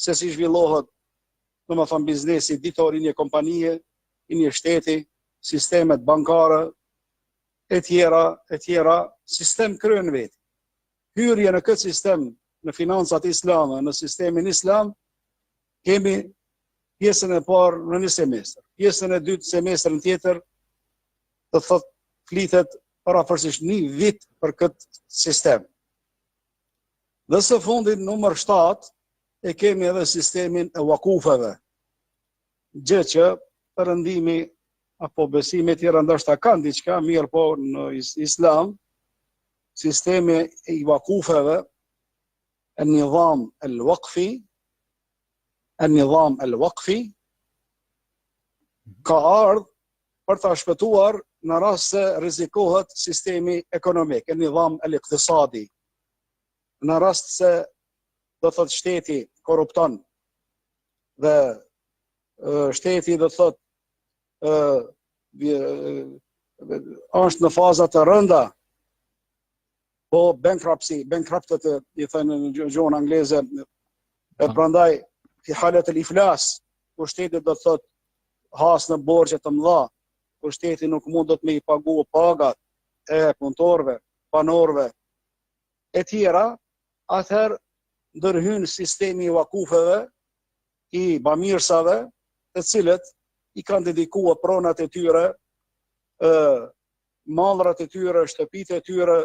se si zhvillohet, domethënë biznesi ditor i një kompanie, i një shteti, sistemet bankare, e tjera, sistem kryen vetë. Hyrje në këtë sistem, në financat islame, në sistemin islam, kemi pjesën e parë në një semestër. Pjesën e dytë semestrin tjetër, të thotë flitet parafërsisht një vit për këtë sistem. Dhe së fundit numër 7 e kemi edhe sistemin e wakufeve. Gjë që perëndimi apo besime tjera ndoshta kanë diçka, mirë po në islam, sistemi i wakufeve, النظام الوقفي ka ardhur për ta shpëtuar në rast se rrezikohet sistemi ekonomik, النظام الاقتصادي. Në rast se do thotë shteti korrupton dhe shteti do thotë është në faza të rënda, po bankrupted i thënë në gjuhën angleze, prandaj fi halet al-iflas, kur shteti do thotë has në borxhe të mëdha, kur shteti nuk mundet me i pagu pagat e punëtorëve, banorëve e tjera, atëherë ndërhyn sistemi i wakufeve, i bamirsave, të cilët i kanë dedikuar pronat e tyre, mallrat e tyre, shtëpitë e tyre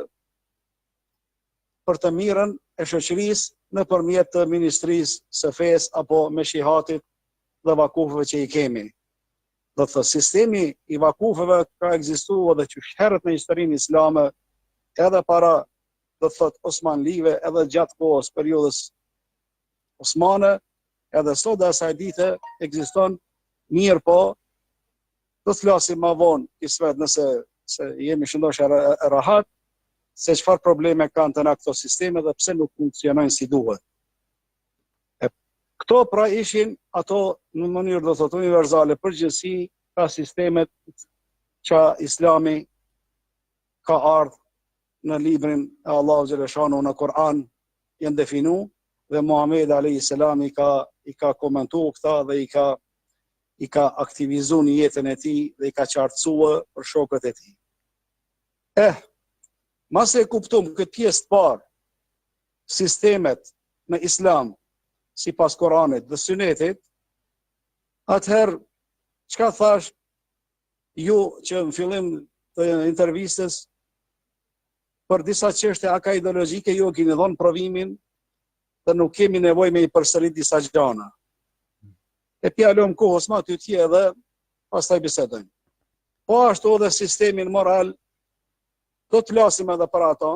për të mirën e shoqërisë nëpërmjet të Ministrisë së Fesë apo meshihatit dhe vakufeve që i kemi. Do të thotë sistemi i vakufeve ka ekzistuar edhe herët në historinë islame, edhe para do të thotë Osmanlive, edhe gjatë kohës periudhës osmane, edhe sot dhe asaj dite ekziston, mirë po, do të flasim më vonë kismet nëse jemi shëndoshë rahat, se çfarë probleme kanë të na këto sisteme dhe pse nuk funksionojnë si duhet. Këto pra ishin ato në mënyrë do thotë universale përgjithësi ka sistemet që Islami ka ardhur në librin e Allahu xhaleshanu në Kur'an janë definu dhe Muhamedi alayhis salam i ka komentuar këta dhe i ka aktivizuar në jetën e tij dhe i ka qartësuar për shokët e tij. Mase e kuptum këtë pjesë të parë, sistemet në Islam, si pas Koranit dhe Sunetit, atëherë, çka thash, ju që në fillim të intervistës, për disa çështje akaidologjike ju keni dhënë provimin dhe nuk kemi nevojë me i përsërit disa gjëra. E pjalom kohës ma ty tje dhe pastaj bisedojmë. Po ashtu edhe sistemin moral, do të flasim edhe për ato,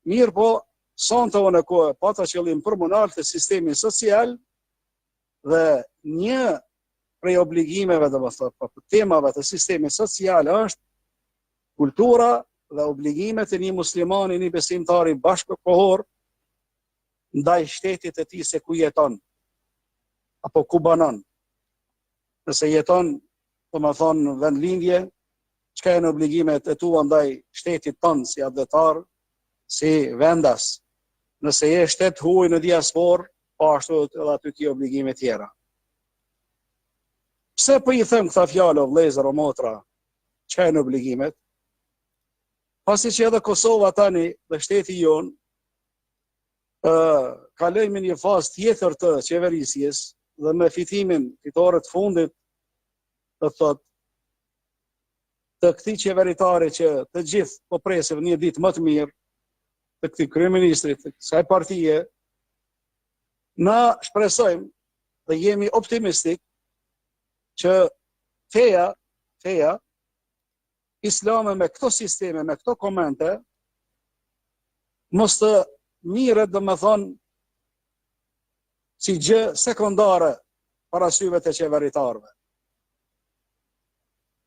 mirë po, sonte në kohë, pata qëllim përmunal të sistemi social dhe një prej obligimeve dhe temave të sistemi social është kultura dhe obligimet e një muslimani, një besimtari bashkëkohor ndaj shtetit e tij se ku jeton apo ku banon. Nëse jeton, domethënë në vendlindje, çka janë obligimet e tua ndaj shtetit tonë si adhetar, si vendas. Nëse je shtet huaj në diaspor, po ashtu edhe aty ki obligime tjera. Pse po i them këta fjalë o vëllezër o motra, çka janë obligimet? Pasi që edhe Kosova tani dhe shteti jon kalojmë në një fazë tjetër të qeverisjes dhe me fitore të fundit të thotë të këtij qeveritari që të gjithë po presim një ditë më të mirë, të këtij kryeministrit, të kësaj partie, na shpresojmë dhe jemi optimistik që feja islame me këto sisteme, me këto komente, mos të mirët dhe me thonë si gjë sekundare para syve të qeveritarëve.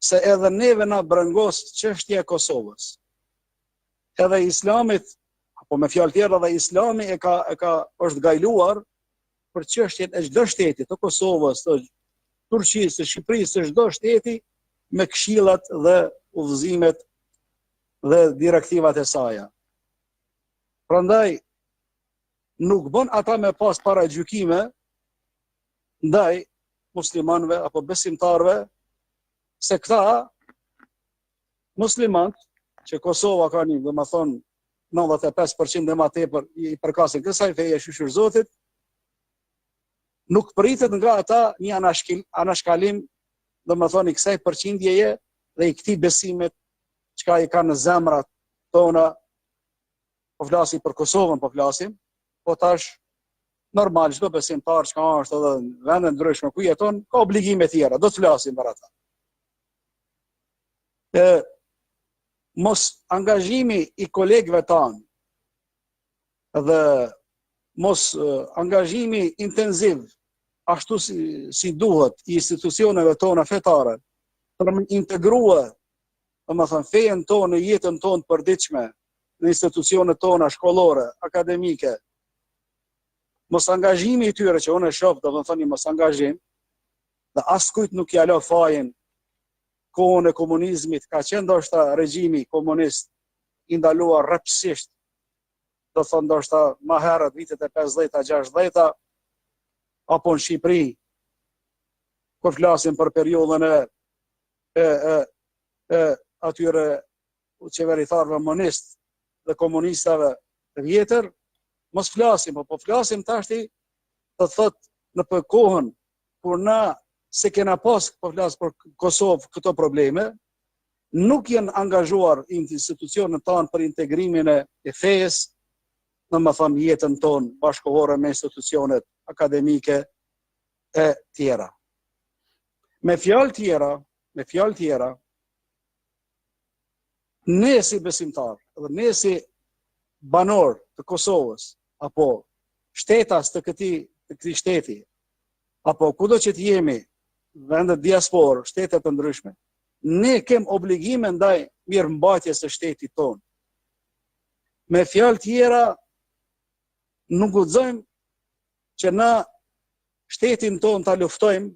Se edhe neve na brengos çështja e Kosovës. Edhe Islamit, apo me fjalë tjera dhe Islami është gajluar për çështjen e çdo shteti, të Kosovës, të Turqisë, të Shqipërisë, të çdo shteti me këshillat dhe udhëzimet dhe direktivat e saj. Prandaj nuk bën ata me pas para gjykime ndaj muslimanëve apo besimtarëve se këta muslimanët që Kosova ka një, domethënë 95% dhe ma tepër i përkasin kësaj feje shëshur Zotit, nuk pritet nga ata një anashkalim domethënë i kësaj përqindjeje dhe i këtij besimit çka i kanë në zemrat tona. Po flasim për Kosovën, po flasim, po tash normal çdo besimtar që është edhe në vende ndryshme ku jeton ka obligime tjera, do të flasim për ata. Mos angazhimi i kolegëve tanë dhe mos angazhimi intensiv ashtu si duhet i institucioneve tona fetare për të integruar domethënë fejen tonë në jetën tonë të përditshme në institucionet tona shkollore, akademike. Mos angazhimi i tyre që unë e shoh, domethënë një mos angazhim dhe askujt nuk ja lë fajin kohën e komunizmit, ka qenë ndoshta regjimi komunist i ndaluar rrepsisht, do thonë ndoshta më herët vitet e 50-ta, 60-ta, apo në Shqipëri, kur flasim për periudhën e atyre qeveritarëve monist dhe komunistave të vjetër, mos flasim, po flasim tashti të thotë në për kohën kur na se kena pas, po flas për Kosovë, këto probleme, nuk janë angazhuar institucionet tanë për integrimin e fejes, domethënë jetën tonë bashkëkohore me institucionet akademike e tjera. Me fjalë tjera, ne si besimtar, dhe ne si banor të Kosovës, apo shtetas të këtij shteti, apo kudo që të jemi, vendet diasporë, shtetet të ndryshme, ne kem obligime ndaj mirëmbajtjes së shtetit tonë. Me fjalë tjera, nuk guxojmë që na shtetin tonë ta luftojmë,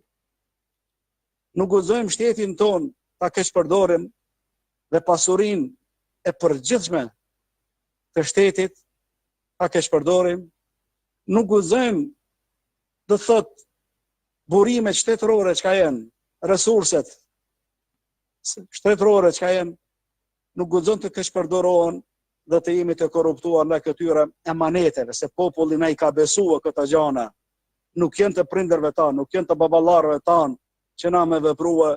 nuk guxojmë shtetin tonë ta keqpërdorim dhe pasurinë e përgjithshme të shtetit ta keqpërdorim, nuk guxojmë do thotë burimet shtetërore që ka jenë, resurset shtetërore që ka jenë, nuk guxon të keqpërdorohen dhe të jemi të korruptuar nga këtyre emaneteve, se populli na i ka besuar këta gjana, nuk janë të prindërve tanë, nuk janë të baballarëve tanë që na me veprua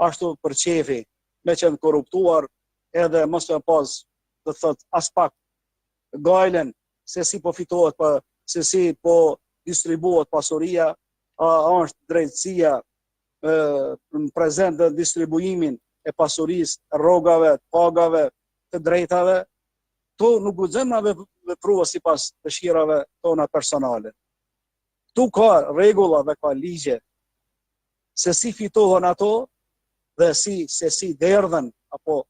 ashtu për qefi, me qenë korruptuar edhe mos të pas, do thotë as pak gajlen se si po fitohet, se si po distribuohet pasuria, a është drejtësia në prezent dhe distribuimin e pasurisë, rrogave, pagave, të drejtave, to nuk guxojmë na veprua sipas dëshirave tona personale. Tu ka rregulla dhe ka ligje se si fitohen ato dhe se si derdhen apo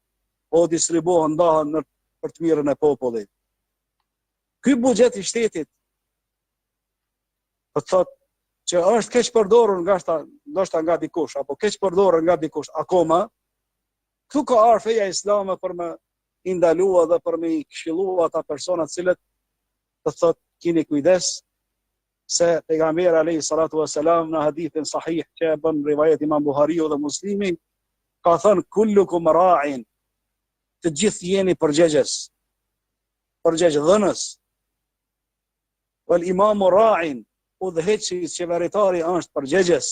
distribuohen, ndahen për të mirën e popullit. Ky buxhet i shtetit, do thotë që është keq përdorur ndoshta nga dikush, apo keq përdorur nga dikush akoma, këtu ka ardhur feja islame për me i ndalua dhe për me i këshillua ata persona të cilët do thotë keni kujdes, se pejgamberi alayhi salatu wassalam në hadithin sahih që e bën rivajet Imam Buhariu dhe Muslimi, ka thënë kullukum ra'in, të gjithë jeni përgjegjëdhënës, wal imamu ra'in, udhëheqësi qeveritari është përgjegjës,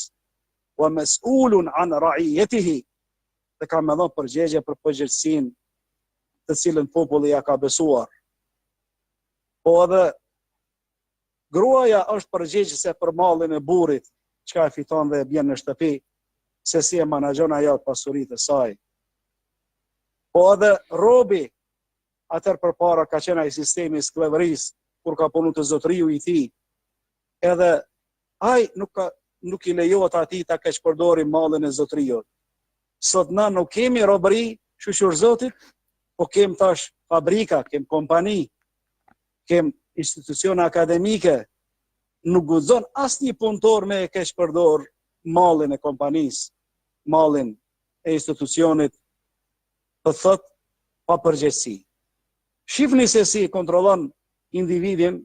wa mas'ulun an ra'iyatihi, dhe ka më dhënë përgjigje për përgjegjësinë të cilën populli ja ka besuar. Po edhe gruaja është përgjegjëse për mallin e burrit, çka e fiton dhe e bën në shtëpi, se si e menaxhon ajo pasuritë e saj. Po edhe robi, atër përpara ka qenë ai sistemi i sklavërisë, kur ka punu të zotriu i tij, edhe ai nuk i lejohet atij ta keqpërdori mallin e zotriut. Sot na nuk kemi robëri, shqyr Zotit, po kem tash fabrika, kem kompani, kem institucione akademike, nuk guxon asnjë punëtor me keqpërdor mallin e kompanisë, mallin e institucionit, të thot pa përgjegjësi. Shifni se si kontrollon individin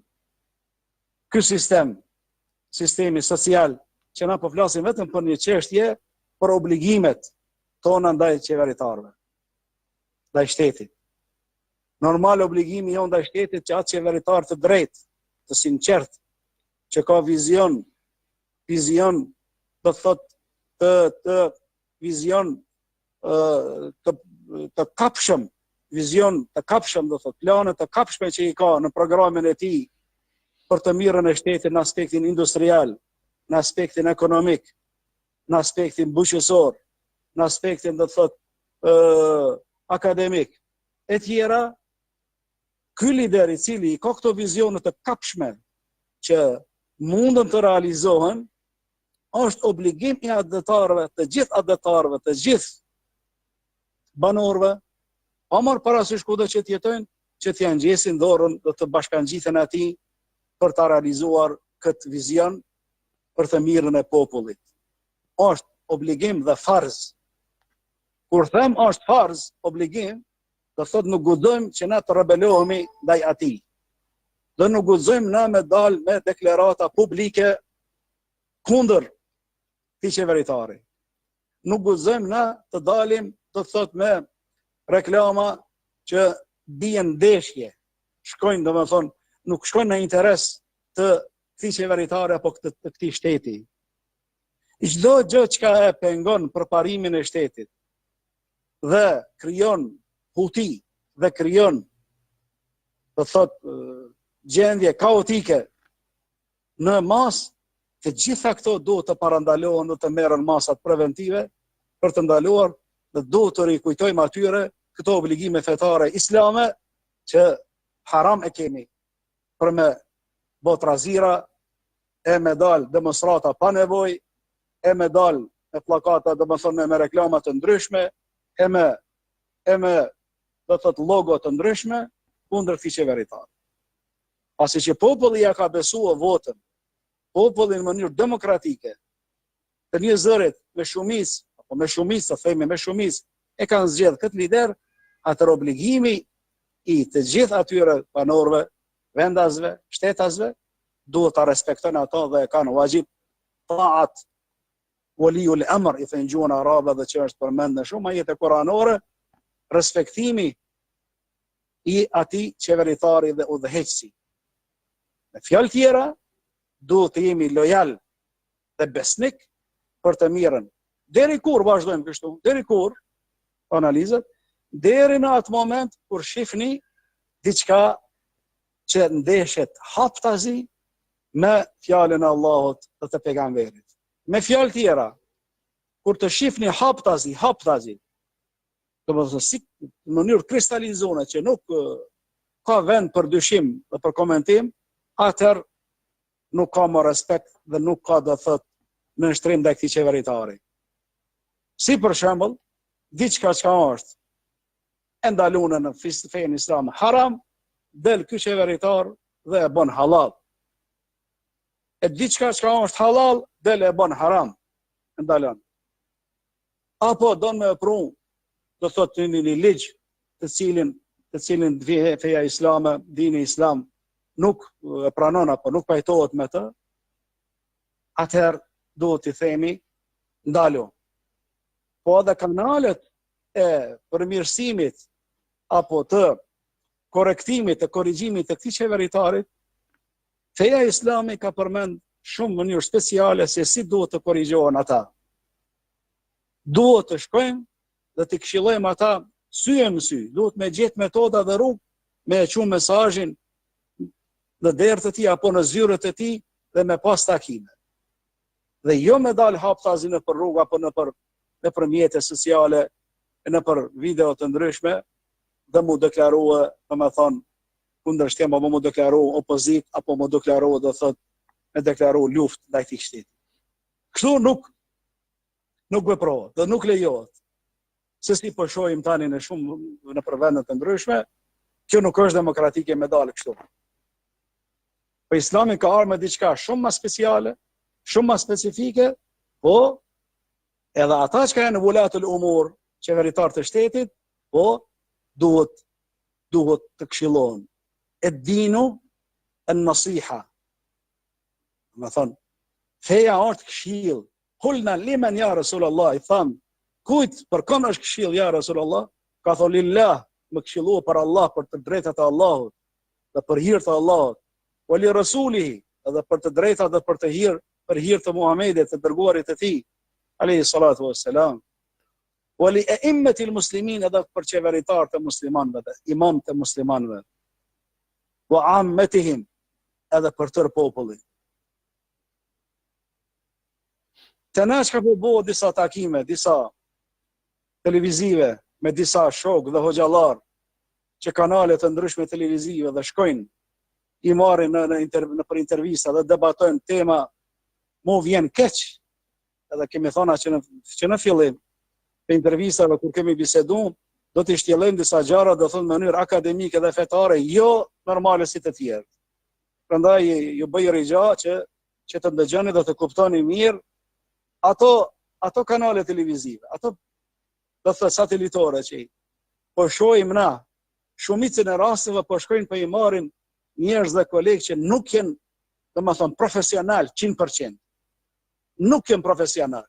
ky sistemi social që na po flasim vetëm për një çështje për obligimet tona ndaj qeveritarëve, ndaj shtetit. Normal obligimi jon ndaj shtetit që atë qeveritar të drejtë, të sinqert, që ka vizion do të thotë të vizion të kapshëm, vizion të kapshëm, do thotë plane të kapshme që i ka në programin e tij për të mirën e shtetit në aspektin industrial, në aspektin ekonomik, në aspektin bujqësor, në aspektin do të thotë akademik, e tjera. Ky lider i cili ka këto vizione të kapshme që mundën të realizohen, është obligim i adhetarëve, të gjithë banorëve, pa marrë parasysh kudo që të jetojnë, që t'ja ngjesin dorën dhe të bashkangjithen atij për ta realizuar këtë vizion për të mirën e popullit. Është obligim dhe farz. Kur them është farz, obligim, do thotë nuk guxojmë që na të rebelohemi ndaj atij. Dhe nuk guxojmë na me dalë me deklarata publike kundër këtij qeveritari. Nuk guxojmë na të dalim, do thotë, me reklama që bien ndeshje, shkojnë, domethënë, nuk shkojnë në interes të këtij qeveritari apo të këtij shteti. Çdo gjë që e pengon përparimin e shtetit dhe krijon huti dhe krijon, do thotë, gjendje kaotike në masë, të gjitha këto duhet të parandalohen dhe të merren masat preventive për të ndaluar dhe duhet të rikujtojmë atyre këto obligime fetare islame që haram e kemi për me bot razira, e me dal demonstrata pa nevojë, e me dal me plakata, domethënë me reklama të ndryshme, e me do të thotë logo të ndryshme kundër këtij qeveritari. Pasi që populli ja ka besuar votën, populli në mënyrë demokratike, të një zërit me shumicë, apo me shumicë, të themi me shumicë, e kanë zgjedhë këtë lider, atër obligimi i të gjithë atyre banorëve, vendasve, shtetasve, duhet ta respektojnë ato dhe e kanë wajib taat waliul amr, i thënë gjuhën arabe dhe që është përmend në shumë ajete kuranore, respektimi i atij qeveritari dhe udhëheqësi. Me fjalë tjera, duhet të jemi lojal dhe besnik për të mirën. Deri kur vazhdojmë kështu? Deri kur analizat? Deri në atë moment kur shihni diçka që ndeshet haptazi me fjalën e Allahut dhe të pejgamberit. Me fjalë tjera, kur të shihni haptazi, domethënë si në mënyrë kristalizuar që nuk ka vend për dyshim dhe për komentim, atëherë nuk ka më respekt dhe nuk ka, do thotë, nënshtrim ndaj këtij qeveritari. Si për shembull, diçka që është e ndaluar në fenë islame haram, del ky qeveritar dhe e bën halal. E diçka që është halal, del e bën haram, e ndalon. Apo don me pru, do thotë, një ligj të cilin feja islame, dini islam nuk e pranon apo nuk pajtohet me të, atëherë duhet t'i themi ndalo. Po edhe kanalet e përmirësimit apo të korektimit, të korrigjimit të këtij qeveritarit, feja islami ka përmend shumë mënyrë speciale se si duhet të korrigjohen ata. Duhet të shkojmë dhe të këshillojmë ata sy në sy, duhet me gjetë metoda dhe rrugë me e qunë mesazhin në derë të tij apo në zyrët e tij dhe me pas takime. Dhe jo me dal haptazi në për rrugë apo në për mjete sociale, në për video të ndryshme dhe mu deklarua, domethënë, kundërshtim apo mu deklarua opozit apo mu deklarua, do thotë, me deklarua luftë ndaj këtij shteti. Kështu nuk veprohet dhe nuk lejohet. Se si po shohim tani në shumë në vende të ndryshme, kjo nuk është demokratike me dalë kështu. Po Islami ka ardhur me diçka shumë më speciale, shumë më specifike, po edhe ata që janë në vulatul umur, qeveritar të shtetit, po duhet të këshillohen. E dinu e nasiha. Me thonë, Feja është këshill. Kulna limen ja Rasulullah, i tham, kujt për kënd është këshill ja Rasulullah? Ka thonë lillah, më këshillua për Allah, për të drejtat e Allahut, dhe për hir të Allahut. Wa li rasulihi, edhe për të drejtat dhe për hir të Muhamedit, të dërguarit të tij, alayhi salatu wassalam. Wa li a'immatil muslimin, edhe për qeveritar të muslimanëve, imam të muslimanëve. Wa ammatihim, edhe për tërë popullin. Të na që ka po disa takime, disa televizive, me disa shok dhe hoxhallar, që kanalet të ndryshme televizive dhe shkojnë, i marrin në për intervista dhe debatojnë tema, mu vjen keq, edhe kemi thona që në fillim, për intervistave kur kemi bisedu, do të shtjellojmë disa gjëra, do thonë në mënyrë akademike dhe fetare, jo normale si të tjerë. Prandaj ju bëj rigja që të ndëgjoni dhe të kuptoni mirë ato kanale televizive, ato do të satelitore që po shohim na, shumicën e rasteve po shkojnë për i marrin njerëz dhe kolegë që nuk janë, domethënë, profesional 100%. Nuk janë profesional.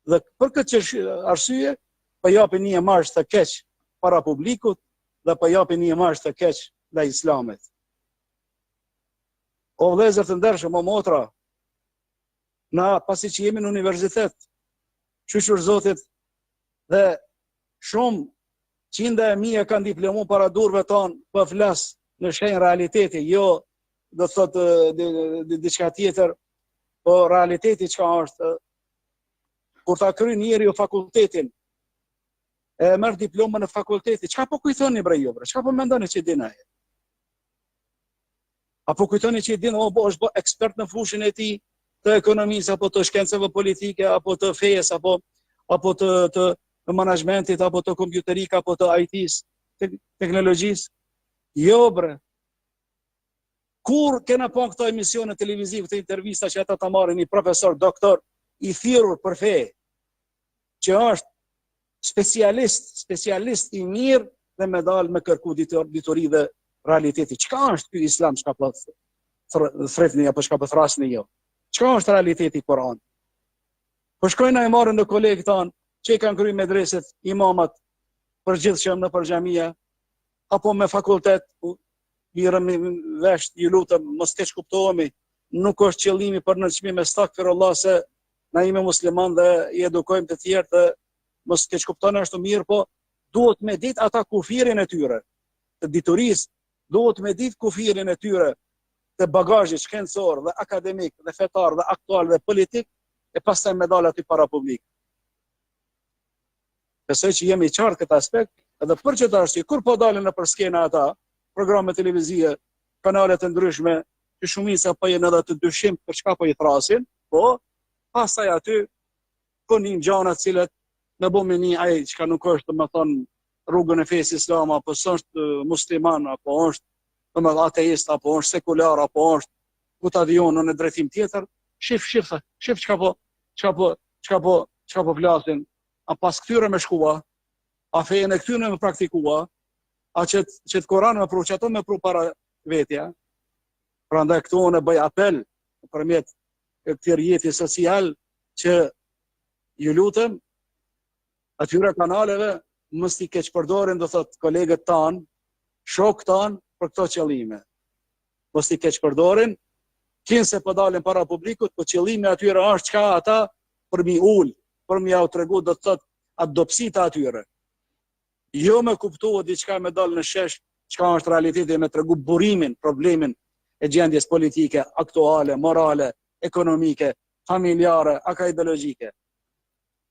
Dhe për këtë arsye, po japin një imazh të keq para publikut dhe po japin një imazh të keq ndaj Islamit. O vëllezër të ndershëm, o motra, na pasi që jemi në universitet, shqyqur Zotit, dhe shumë qindë e mija kanë diplomu para durve tonë, për flas në shenjë realiteti, jo do të thotë diçka tjetër, po realiteti çka është, kur ta kryen njeriu fakultetin, e merr diplomën në fakulteti, çka po kujtoni bre ju, çka po mendoni që dini ai? Apo kujtoni që dini është bë ekspert në fushën e tij të ekonomisë, apo të shkencave politike, apo të fejes, apo të menaxhmentit, apo të kompjuterik, apo të IT-s, teknologjisë? Jo bre. Kur kena pa këto emisione televizive të intervista që ata ta marrin një profesor, doktor, i thirrur për fe, që është specialist i mirë dhe me dalë me kërku ditori dhe realiteti. Çka është ky Islam, çka po thretni apo çka po thrasni jo? Çka është realiteti i Kuranit? Po shkojnë e marrin në kolegë tanë që i kanë kryer medreset, imamat përgjithshëm në xhamia, apo me fakultet, mirëm vesh, ju lutem, mos keq kuptohemi, nuk është qëllimi për nënçmim, stakfirullah, se na jemi musliman dhe i edukojmë të tjerë të mos keq kuptoni ashtu mirë, po duhet me ditë ata kufirin e tyre, të diturisë, duhet me ditë kufirin e tyre, të bagazhit shkencor dhe akademik dhe fetar dhe aktual dhe politik, e pastaj me dalë aty para publik. Besoj që jemi qartë këtë aspekt, edhe për që të arsye, kur po dalin në për skena ata, programe televizive, kanale të ndryshme, që shumica po jenë edhe të dyshim për çka po i thrasin, po pastaj aty punin gjana të cilat në bëmë një ai çka nuk është, domethënë, rrugën e fesë islam, apo s'është musliman, apo është domethënë ateist, apo është sekular, apo është ku ta dijon në drejtim tjetër, shif çka po flasin, a pas këtyre me shkua, a fejen e këtyre me praktikua, a që të Koran me pru, që ato me pru para vetja. Prandaj këtu unë bëj apel përmjet këtij rrjeti social që ju lutem atyre kanaleve mos i keq përdorin, do thot kolegët tanë, shokët tanë për këto qëllime. Mos i keq përdorin, kinse po dalin para publikut, po qëllimi atyre është çka ata për mi ul, për mi au tregu, do të thot atë dobësitë atyre. Jo me kuptuar diçka me dalë në shesh, çka është realiteti, me tregu burimin, problemin e gjendjes politike, aktuale, morale, ekonomike, familjare, ideologjike.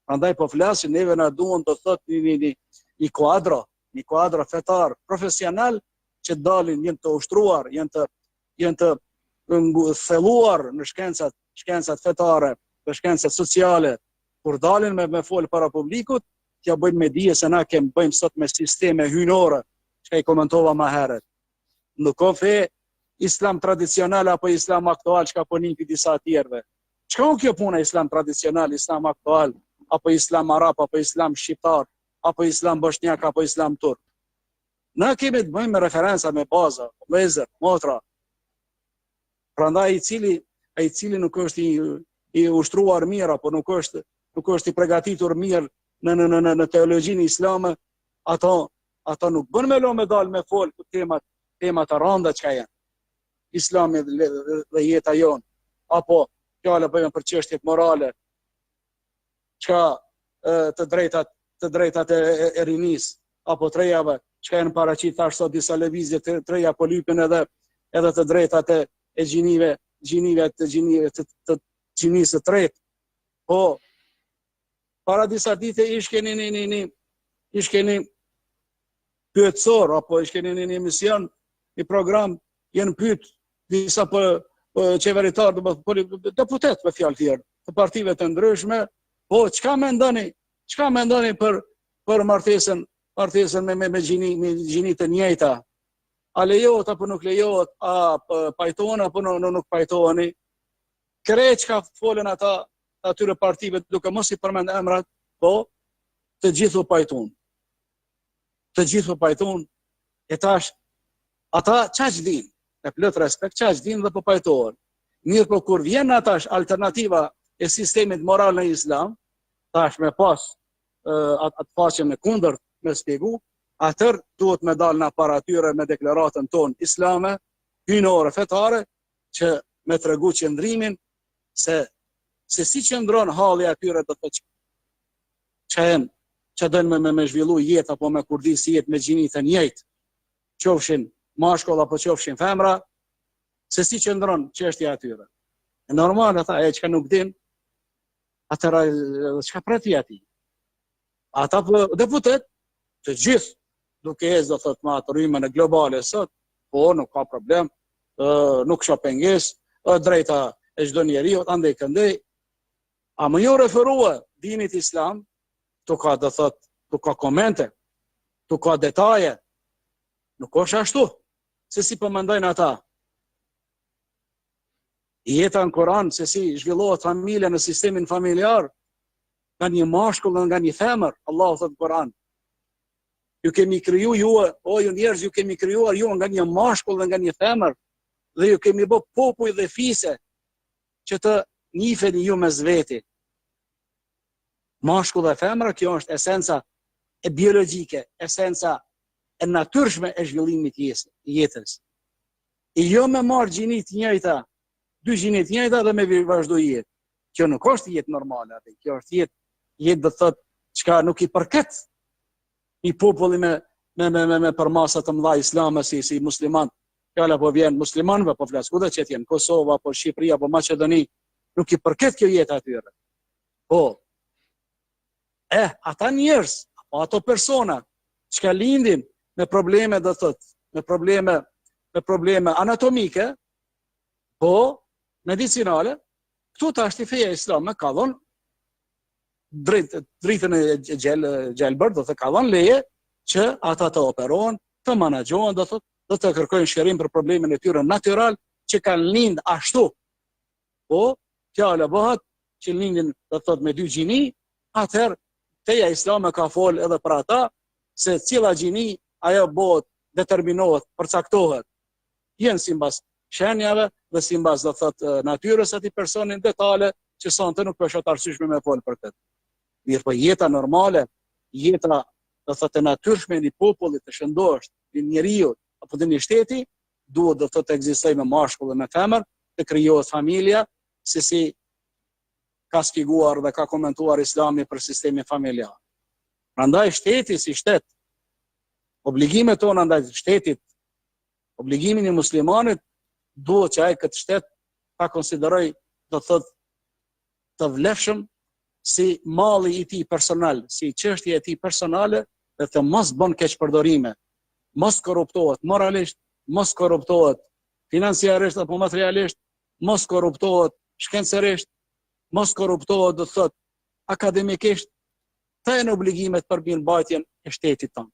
Prandaj po flasim, neve na duan të thot një kuadro fetar, profesional, që dalin, jenë të ushtruar, jenë të thelluar në shkencat fetare, në shkencat sociale, kur dalin me folë para publikut, t'ja bëjmë me dije se na bëjmë sot me sisteme hynore, që i komentova ma heret. Nuk ka fe islam tradicional apo islam aktual, që ka po nipi disa tjerve. Çka o kjo puna islam tradicional, islam aktual, apo islam arab, apo islam shqiptar, apo islam bosnjak, apo islam turk? Na kemi të bëjmë me referenca, me baza, vëllezër, motra. Prandaj i cili ai cili nuk është i ushtruar mirë apo nuk është i përgatitur mirë në teologjinë islame, ato nuk bën me lo me dal me fol temat të rënda çka janë. Islami dhe jeta jonë, apo fjala bëjmë për çështjet morale, çka të drejtat e rinis, apo trejave, çka janë paraqit tash sot disa lëvizje të treja po lypen edhe të drejtat e gjinive të gjinisë së tretë. Po para disa dite ish keni pyetësor, apo ish keni një emision, një program, jenë pyet disa qeveritar, deputet me fjalë tjerë, të partive të ndryshme, po çka mendoni për martesën me gjini të njëjta? A lejohet apo nuk lejohet, a pajtohen apo nuk pajtoheni? Krejt çka folën ata atyre partive, duke mos i përmend emrat, po të gjithë u pajtuan. Të gjithë u pajtuan, e tash ata çaq din, me plot respekt, çaq din dhe po pajtohen. Mirë, po kur vjen atash alternativa e sistemit moral në islam, tash me pas atë faqe me kundërt me shpjegu, atër duhet me dalë në aparatyre me deklaratën tonë islame, hynore fetare, që me tregu qëndrimin se si qëndron halli atyre do të që dënë me zhvillu jetë apo me kurdis jetë me gjinit të njëjtë, qofshin mashkull apo qofshin femra, se si qëndron çështja atyre. E normal ata e çka nuk din, atëra çka prati ati. Ata deputet të gjithë duke do thot me atë rrymën e globale sot, po nuk ka problem, nuk ka pengesë, drejta e çdo njeriu andej këndej. A më jo referua dinit islam, tu ka do thot, tu ka komente, tu ka detaje. Nuk është ashtu, se si përmendojnë ata. Jeta në Koran, se si zhvillohet familja në sistemin familjar, nga një mashkull dhe nga një femër, Allahu thot në Koran. Ju kemi kriju ju njerëz, ju kemi krijuar ju nga një mashkull dhe nga një femër, dhe ju kemi bë popull dhe fise, që të njiheni ju mes veti. Mashkull dhe femra, kjo është esenca e biologjike, esenca e natyrshme e zhvillimit jetës. E jo me marrë gjinit njëjta, dy gjinit njëjta dhe me vazhdu jetë. Kjo nuk është jetë normale, kjo është jetë dhe thot, çka nuk i përket një populli me përmasat të mëdha islame si musliman. Fjala po vjen muslimanëve, po flas kudo që jenë Kosova, po Shqipëria, po Maqedoni, nuk i përket kjo jetë atyre. Po, ata njerëz, apo ato persona, çka lindin me probleme dhe thot, me probleme anatomike, po, medicinale, këtu tash i feja islame ka dhënë dritën e gjelbër, do të ka dhënë leje që ata të operohen, të menaxhohen, do të kërkojnë shërim për problemin e tyre natyral që kanë lind ashtu. Po, fjala bëhet që lindin do thot me dy gjini, atëherë feja islame ka fol edhe për ata se cila gjini ajo bëhet, determinohet, përcaktohet. Jenë simbas shenjave dhe simbas do thot natyrës atij personin detale që sonte nuk është arsyeshme me fol për këtë. Mirë, po jeta normale, jeta do thot e natyrshme një popullit të shëndosh, një njeriu apo të një shteti, duhet do thot të ekzistojë me mashkull dhe me femër, të krijohet familja, si ka shpjeguar dhe ka komentuar Islami për sistemin familjar. Prandaj shteti si shtet, obligimet tona ndaj shtetit, obligimin e muslimanit, duhet që ai këtë shtet ta konsideroj do thot të vlefshëm si malli i tij personal, si çështja e tij personale dhe të mos bën keqpërdorime, mos korruptohet moralisht, mos korruptohet financiarisht apo materialisht, mos korruptohet shkencërisht, mos korruptohet do thot akademikisht, të jenë obligimet për mirëmbajtjen e shtetit tonë.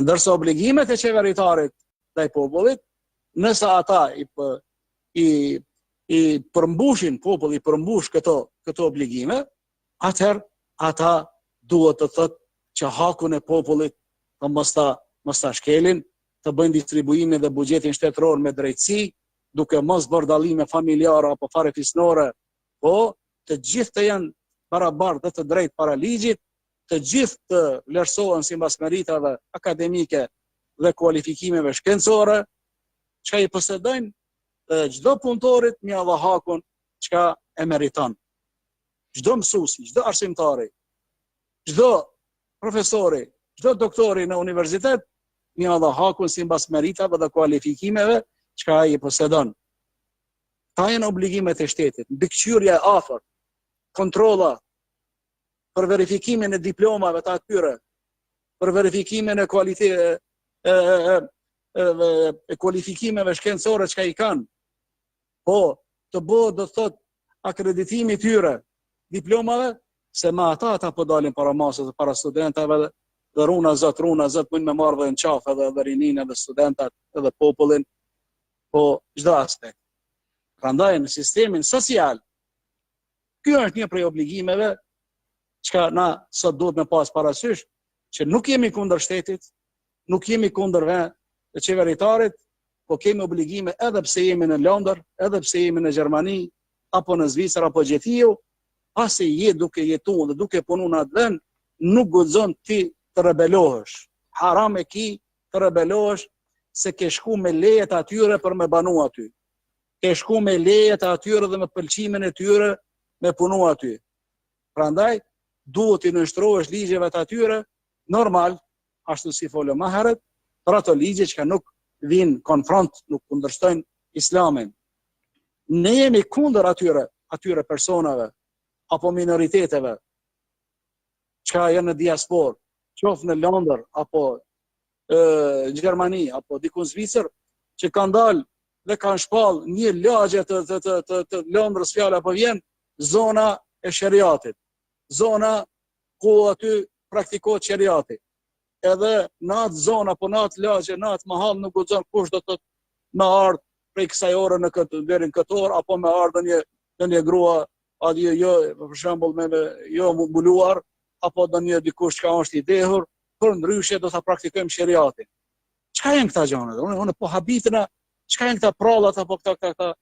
Ndërsa obligimet e qeveritarit ndaj popullit, nëse ata i përmbushin populli, i përmbush këto obligime, atëherë ata duhet të thot që hakun e popullit të mos ta shkelin, të bëjnë distribuimin dhe buxhetin shtetëror me drejtësi, duke mos bordallime familjare apo farefisnore, po të gjithë të janë barabartë dhe të drejtë para ligjit, të gjithë të vlerësohen sipas meritave akademike dhe kualifikimeve shkencore, çka i posedojnë çdo punëtorit mja dhe hakun çka e meriton. Çdo mësuesi, çdo arsimtari, çdo profesori, çdo doktori në universitet mja dhe hakun sipas meritave dhe kualifikimeve çka ai i posedon. Ta janë obligimet e shtetit, mbikëqyrja e afërt, kontrolla për verifikimin e diplomave të atyre, për verifikimin e kualifikimeve shkencore çka i kanë. Po, të bëhet do të thotë akreditimi tyre diplomave, se me ata po dalin para masës, para studentave dhe runa zot mund me marrë dhe në qafë edhe rinin edhe studentat edhe popullin, po çdo aspekt. Prandaj në sistemin social, ky është një prej obligimeve çka na sot duhet me pas parasysh, që nuk jemi kundër shtetit, nuk jemi kundër të qeveritarit, po kemi obligime edhe pse jemi në Londër, edhe pse jemi në Gjermani, apo në Zvicër, apo Gjethiu, pasi je duke jetuar dhe duke punuar në atë vend, nuk guxon ti të rebelohesh. Haram e ki të rebelohesh se ke shku me lejet atyre për me banu aty. Ke shku me lejet atyre dhe me pëlqimin e tyre me punu aty. Prandaj, duhet i nështrohesh ligjeve të atyre, normal, ashtu si folëm më herët, për ato ligje që nuk vinë konfront, nuk kundërshtojnë islamin. Ne jemi kundër atyre personave, apo minoriteteve, që janë në diasporë, qoftë në Londër, apo Gjermani, apo diku në Zvicër, që kanë dalë dhe kanë shpallë një lagje të Londrës fjala apo vjen zona e sheriatit, zona ku aty praktikohet sheriati. Edhe në atë zonë apo në atë lagje, në atë mahall nuk guxon kush do të me ardhë prej kësaj ore në deri në këtë orë, apo me ardhë në një grua adje për shembull jo mbuluar, apo do një dikush që është i dehur, për ndryshe do ta praktikojmë sheriatin. Çka janë këta gjëra? Unë po habitna, çka janë këta prallat apo këta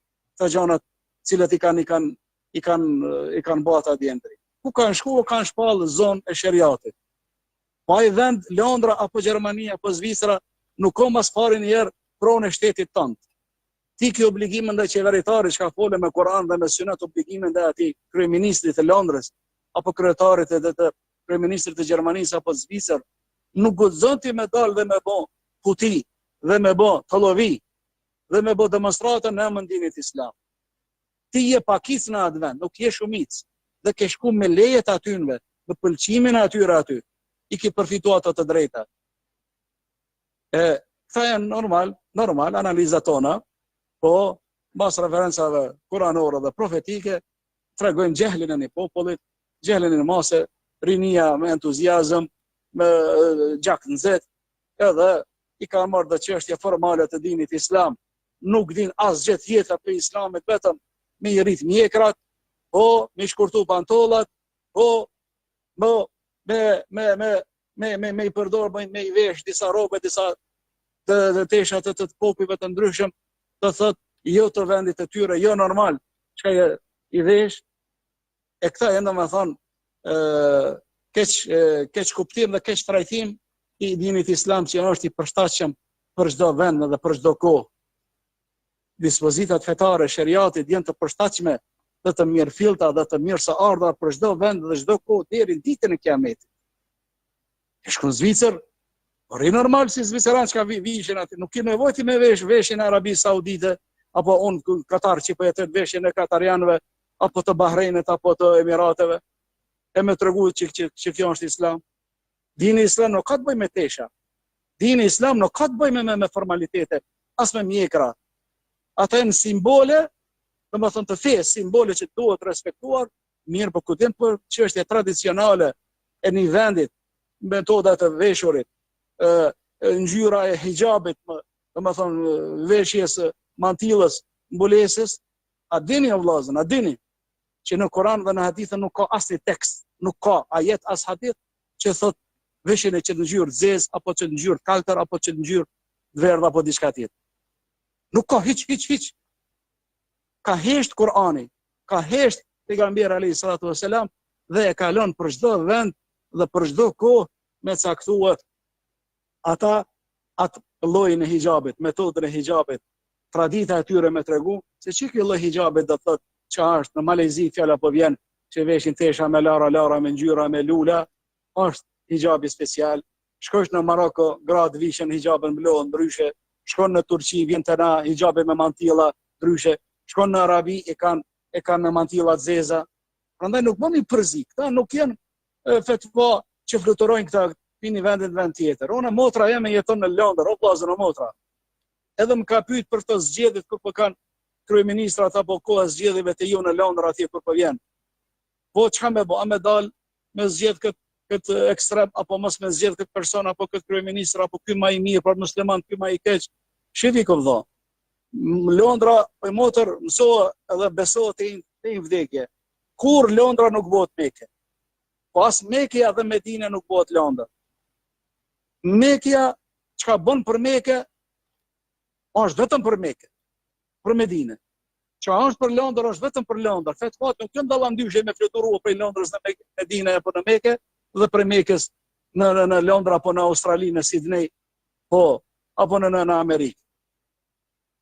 gjëra cilët i kanë bota djendri. Ku kanë shkuar, kanë shpallë zonë e sheriatit. Pa i vend Londra apo Gjermania apo Zvicra nuk ka mas pari njerë pronë e shtetit tënd. Ti ke obligimin ndaj qeveritarit që ka folë me Kur'an dhe me Sunet, obligimin ndaj atij kryeministrit të Londrës apo kryetarit të kryeministrit të Gjermanisë apo Zvicër, nuk guxon ti me dalë dhe me bë puti dhe me bë tollovi dhe me bë demonstratën në emër dinit islam. Ti je pakic në atë vend, nuk je shumicë dhe ke shku me lejet atynve, me pëlqimin e atyre aty, i ke përfituar ato të drejta. Këta janë normal analizat tona, po mbas referencave kuranore dhe profetike, tregojnë gjehlin e një popullit, gjehlin e një mase, rinia me entuziazëm, me gjak në zet, edhe i ka marrë dhe çështje formale të dinit islam, nuk din asgjë tjetër për islamit, vetëm me i rrit mjekrat, po me i shkurtu pantollat, po me i përdor, me i vesh disa robe, disa të teshat të popujve të ndryshëm, të thot jo të vendit të tyre, jo normal, çka i vesh, e këta janë domethënë keq kuptim dhe keq trajtim i dinit islam që është i përshtatshëm për çdo vend dhe për çdo kohë. Dispozitat fetare, sheriatit janë të përshtatshme dhe të mirëfillta dhe të mirëseardhura për çdo vend dhe çdo kohë deri në ditën e Kiametit. E shkon në Zvicër, ri normal si zviceran që ka vishin aty, nuk ki nevojti me veshin e Arabi Saudite, apo unë Katar që po jetoj veshin e katarianëve, apo të Bahreinit, apo të Emirateve, e me tregu që kjo është islam. Dini islam nuk ka të bëj me tesha. Dini islam nuk ka të bëj me formalitete, as me mjekra. Ata janë simbole, domethënë të fesë, simbole që duhet respektuar, mirë, po ku din për çështje tradicionale e një vendit, metodat të veshurit, ngjyra e hijabit, domethënë veshjes mantillës, mbulesës, a dini o vllazën, a dini që në Kur'an dhe në hadithën nuk ka asnjë tekst, nuk ka ajet as hadith që thot veshin e që në ngjyrë zezë, apo që në ngjyrë kaltër, apo që në ngjyrë verdh apo diçka tjetër. Nuk ka hiç. ka hesht Kur'ani, ka hesht pejgamberi alayhi salatu wasalam dhe e ka lënë për çdo vend dhe për çdo kohë me caktuar ata atë llojin e hijabit, metodën e hijabit, tradita e tyre me tregu se ç'i ky lloj hijabit do thotë ç'a është në Malezi fjala po vjen që veshin tesha me lara me ngjyra me lula, është hijabi special. Shkosh në Maroko, gratë vishen hijabën mblohen ndryshe, shkon në Turqi vjen te na hijabe me mantilla ndryshe, shkon në Arabi e kanë me mantilla të zeza. Prandaj nuk bëni përzi, këta nuk janë fetva që fluturojnë këta në vendin vend tjetër. Unë motra jeme jeton në Londër, o plazën o motra. Edhe më ka pyet për të zgjedhjet kur po kanë kryeministrat apo koha zgjedhjeve të ju në Londër atje kur po vjen. Po çka më bë, a më dal me zgjedh këtë ekstrem apo mos me zgjedh këtë person apo këtë kryeministër apo ky më i mirë për musliman, ky më i keq. Shifi kom dha. Londra po motor mësoa edhe besoa te vdekje. Kur Londra nuk bëhet Mekë. Pas Mekja dhe Medina nuk bëhet Londër. Mekja, çka bën për Mekë, është vetëm për Mekë, për Medinë. Çka është për Londër, është vetëm për Londër. Fatvat nuk kanë dalla ndyshe me fluturua prej Londrës në Medinë apo në Mekë dhe për Mekës në Londër apo në Australi, në Sydney, po, apo në Amerikë.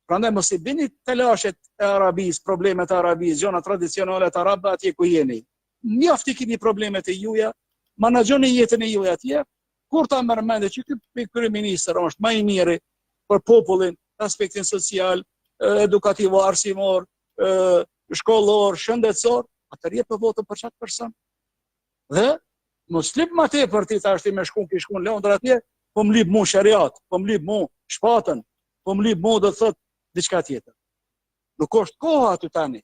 Prandaj mos i bini telashet e Arabisë, problemet e Arabisë, gjëra tradicionale të arabëve atje ku jeni. Mjaft i keni problemet e juaja, menaxhoni jetën e juaj atje. Kur ta merr mendje që ky kryeministër është më i miri për popullin, aspektin social, edukativ, arsimor, shkollor, shëndetësor, atëherë jep votën për çat person. Dhe mos lip më tepër ti tash ti më shkon Londër atje, po më lip mu shariat, po më lip mu shpatën, po më lip mu do të thotë diçka tjetër. Nuk është koha aty tani.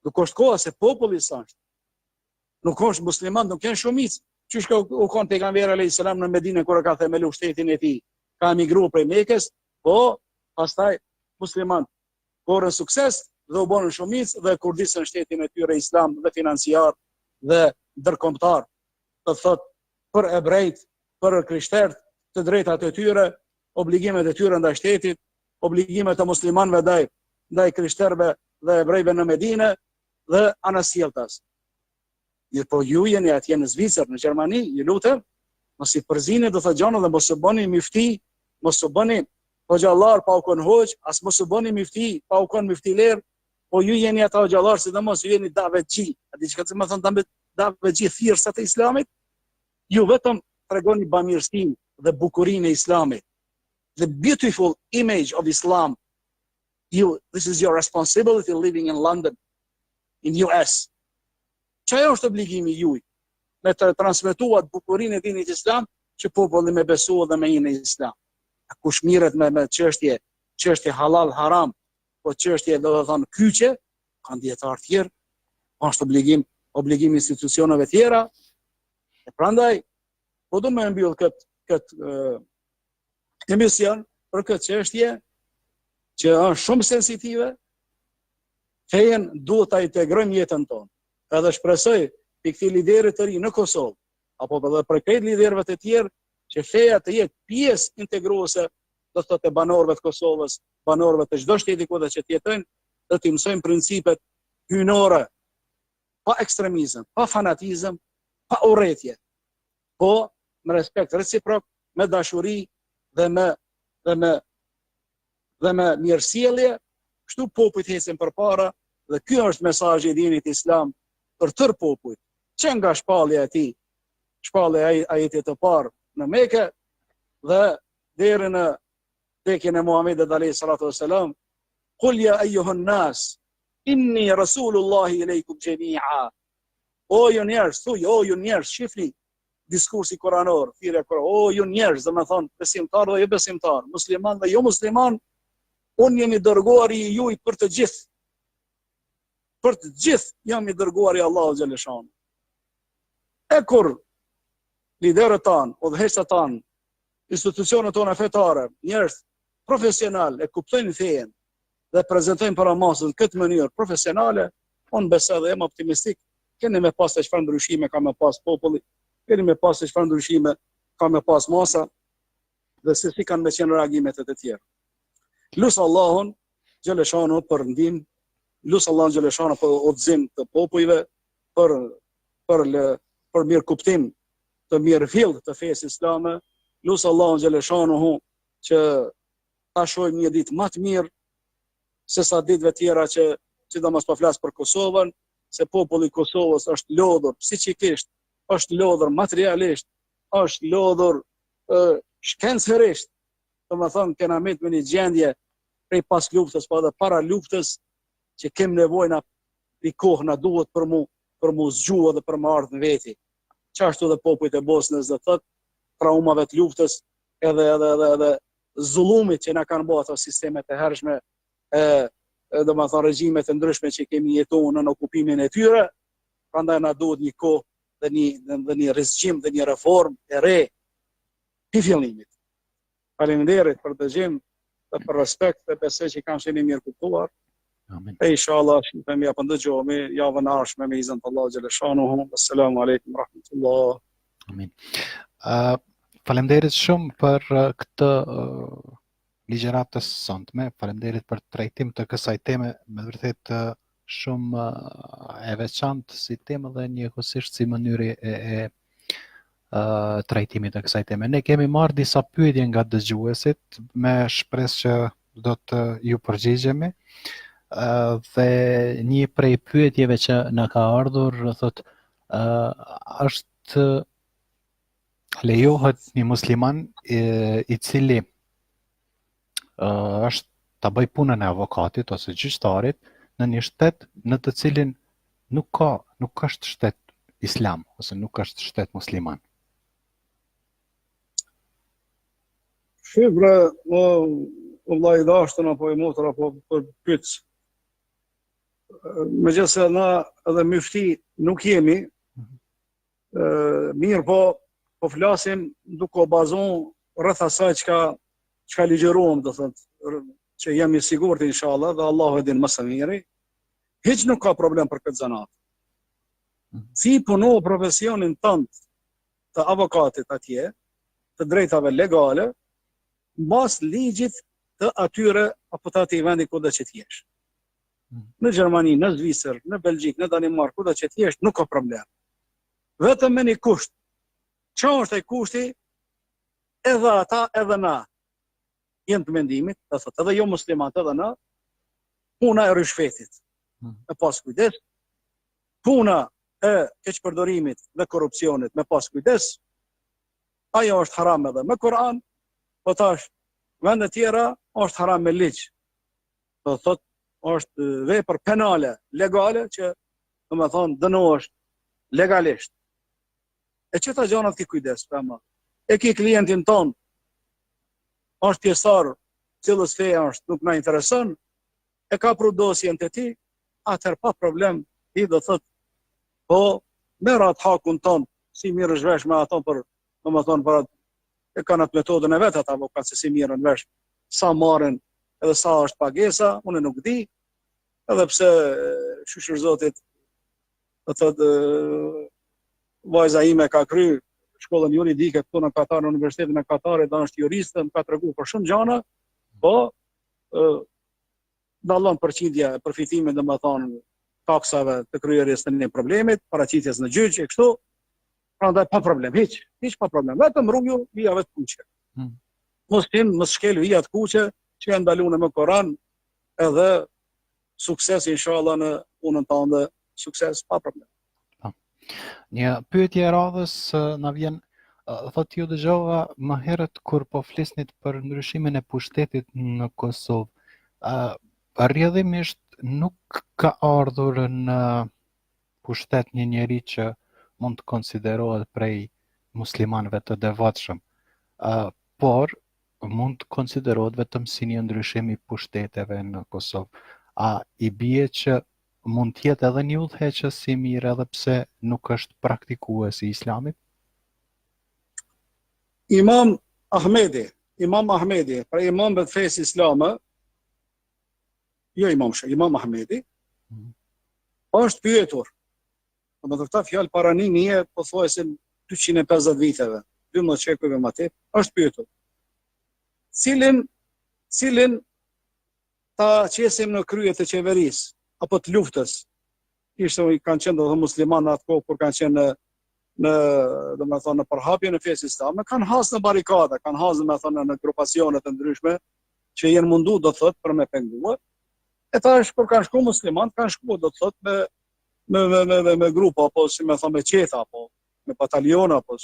Nuk është koha se populli sa është. Nuk është musliman, nuk janë shumicë. Qysh ka u kon pejgamberi alayhis salam në Medinë kur ka themelu shtetin e tij, ka emigruar prej Mekës, po pastaj musliman korën sukses dhe u bën shumicë dhe kurdisën shtetin e tyre islam dhe financiar dhe ndërkombëtar. Do thotë për ebrejt, për krishterët, të drejtat e tyre, obligimet e tyre ndaj shtetit, obligimet e muslimanëve ndaj krishterëve dhe ebrejve në Medinë dhe anasjelltas. Mirë po ju jeni atje në Zvicër, në Gjermani, ju lutem, mos i përzini do të gjona dhe mos u bëni mifti, mos u bëni hoxhallar pa u kon hoxh, as mos u bëni mifti pa u kon miftiler, po ju jeni ata hoxhallar, sidomos ju jeni davetxhi. A di çka do të thonë davetxhi thirrësa të Islamit? Ju vetëm tregoni bamirësinë dhe bukurinë e Islamit. The beautiful image of Islam. This is your responsibility living in London, in US. Çajo është obligimi juaj me të transmetuar bukurinë e dinit islam që populli me besua dhe me hinë islam. Kush mirret me çështje halal haram, po çështje do të thonë kyçe, kanë dietar tjerë, është obligim institucioneve tjera. E prandaj po do më mbyll këtë emision për këtë çështje që është shumë sensitive. Fejen duhet ta integrojmë jetën tonë. Edhe shpresoj për këtij liderit të ri në Kosovë, apo edhe për këtë liderëve të tjerë, që feja të jetë pjesë integruese do të thotë e banorëve të Kosovës, banorëve të çdo shteti ku që të jetojnë, do të mësojmë principet hyjnore, pa ekstremizëm, pa fanatizëm, pa urrëtie, po me respekt reciprok, me dashuri dhe me mirësjellje, kështu popujt ecën përpara dhe ky është mesazhi i dinit islam për tërë popujt, që nga shpallja e tij, shpallja e ajetit të parë në Mekë dhe deri në vdekjen e Muhamedit alayhi salatu wassalam, qul ya ayyuhan nas inni rasulullahi ilaykum jami'a. O ju njerëz, thuaj, o ju njerëz, shifni diskursi kuranor, thirrja kur, o ju njerëz, do të thonë besimtar dhe jo besimtar, musliman dhe jo musliman, unë jam i dërguari i juaj për të gjithë. Për të gjithë jam i dërguari Allahu xhaleshan. E kur liderët tanë, udhëheqësat tanë, institucionet tona fetare, njerëz profesional e kuptojnë fejen dhe prezantojnë para masës në këtë mënyrë profesionale, unë besoj dhe jam optimistik, keni me pas të çfarë ndryshime ka me pas populli, keni me pas të çfarë ndryshime ka me pas masa dhe se si kanë me qenë reagimet e të tjerë. Lusë Allahun xhaleshanu për ndihmë lusë Allah xhaleshana për udhëzim të popujve, për mirë kuptim të mirë fill të fesë islame, lusë Allah xhaleshana që ta shohim një ditë më të mirë se sa ditëve tjera që sidomos po flas për Kosovën, se populli i Kosovës është lodhur psiqikisht, është lodhur materialisht, është lodhur shkencërisht. Domethënë kena me një gjendje prej pas luftës, po edhe para luftës, që kem nevojë na i kohë na duhet për mu zgjuar dhe për më ardhur në veti. Çashtu edhe popujt e Bosnës do thotë traumave të luftës, edhe zullumit që na kanë bërë ato sistemet e hershme, domethënë regjimet e ndryshme që kemi jetuar në okupimin e tyre, prandaj na duhet një kohë dhe një rizgjim dhe një reformë e re pi fillimit. Faleminderit për dëgjim dhe për respekt dhe besoj që kanë qenë mirë kuptuar. Amin. E inshallah shihemi apo ndëgjohemi javën e ardhshme me izin të Allahu xhaleshanu. Assalamu alaikum rahmatullah. Amin. Faleminderit shumë për këtë ligjëratë të sonte. Faleminderit për trajtim të kësaj teme, me vërtet shumë e veçantë si temë dhe njëkohësisht si mënyrë e trajtimit të kësaj teme. Ne kemi marrë disa pyetje nga dëgjuesit me shpresë që do të ju përgjigjemi. Dhe një prej pyetjeve që na ka ardhur thotë është lejohet një musliman i cili është ta bëj punën e avokatit ose gjyqtarit në një shtet në të cilin nuk është shtet islam ose nuk është shtet musliman. Shifre, vëllai i dashtën apo i motra apo për pyet. Megjithëse na edhe myfti nuk jemi, mirë po flasim duke u bazuar rreth asaj çka ligjërohem, do thotë, që jam i sigurt inshallah dhe Allahu e din më së miri. Hiç nuk ka problem për këtë zanat. Si puno profesionin tënd të avokatit atje, të drejtave legale, mbas ligjit të atyre apo të atij vendi ku do që t'jesh. Në Gjermani, në Zvicër, në Belgjik, në Danimark, ku do që t'jesh, nuk ka problem. Vetëm me një kusht. Çfarë është ai kushti? Edhe ata, edhe na jenë të mendimit, do thotë edhe jo muslimanët, edhe na, puna e rishfetit. Me pas kujdes, puna e keqpërdorimit dhe korrupsionit me pas kujdes, ajo është haram edhe me Kur'an, po tash vende tjera është haram me ligj. Do thotë është vepër penale, legale që domethënë dënohesh legalisht. E çeta gjanat ki kujdes, pëma. E ki klientin ton, është pjesar, cilës feja është, nuk na intereson, e ka pru dosjen të ti, atër pa problem, ti do thot, po, merë atë hakun ton, si mirë zhvesh me ato për, domethënë për atë, e kanë atë metodën e vetë ata avokat se si mirë në vesh, sa marrin edhe sa është pagesa, unë nuk di, edhe pse shyshër zotit, do thotë, vajza ime ka kry shkollën juridike këtu në Katar, në Universitetin e Katarit, dhe është juriste, më ka treguar për shumë gjëra, po dallon përqindja e përfitimit, domethënë taksave të kryerjes të një problemit, paraqitjes në gjyq e kështu, prandaj pa problem, hiç pa problem. Vetëm rrugju vijave të kuqe. Mos shkelu vija të kuqe që janë ndaluar me Koran, edhe sukses inshallah në punën tënde, sukses pa problem. Një pyetje e radhës na vjen, thotë ju dëgjova më herët kur po flisnit për ndryshimin e pushtetit në Kosovë. Rrjedhimisht nuk ka ardhur në pushtet një njeri që mund të konsiderohet prej muslimanëve të devotshëm, por mund të konsiderohet vetëm si një ndryshim i pushteteve në Kosovë. A i bie që mund të jetë edhe një udhëheqës i mirë edhe pse nuk është praktikues i islamit? Imam Ahmedi, pra imamëve të fesë islame, jo Imam Ahmedi, është pyetur. Do të thotë fjalë para 1000, pothuajse 250 viteve, 12 shekujve më tepër, është pyetur. Cilin ta qesim në krye të qeverisë, apo të luftës. Kanë qenë dhe muslimanë në atë kohë kur kanë qenë në përhapje në fesë islame, kanë hasë në barikada, kanë hasë në grupacione të ndryshme që jenë mundu do thot për me penguar. E tash kur kanë shku muslimanë, kanë shku do thot me grupa, apo si me thonë me qeta, apo me bataliona, apo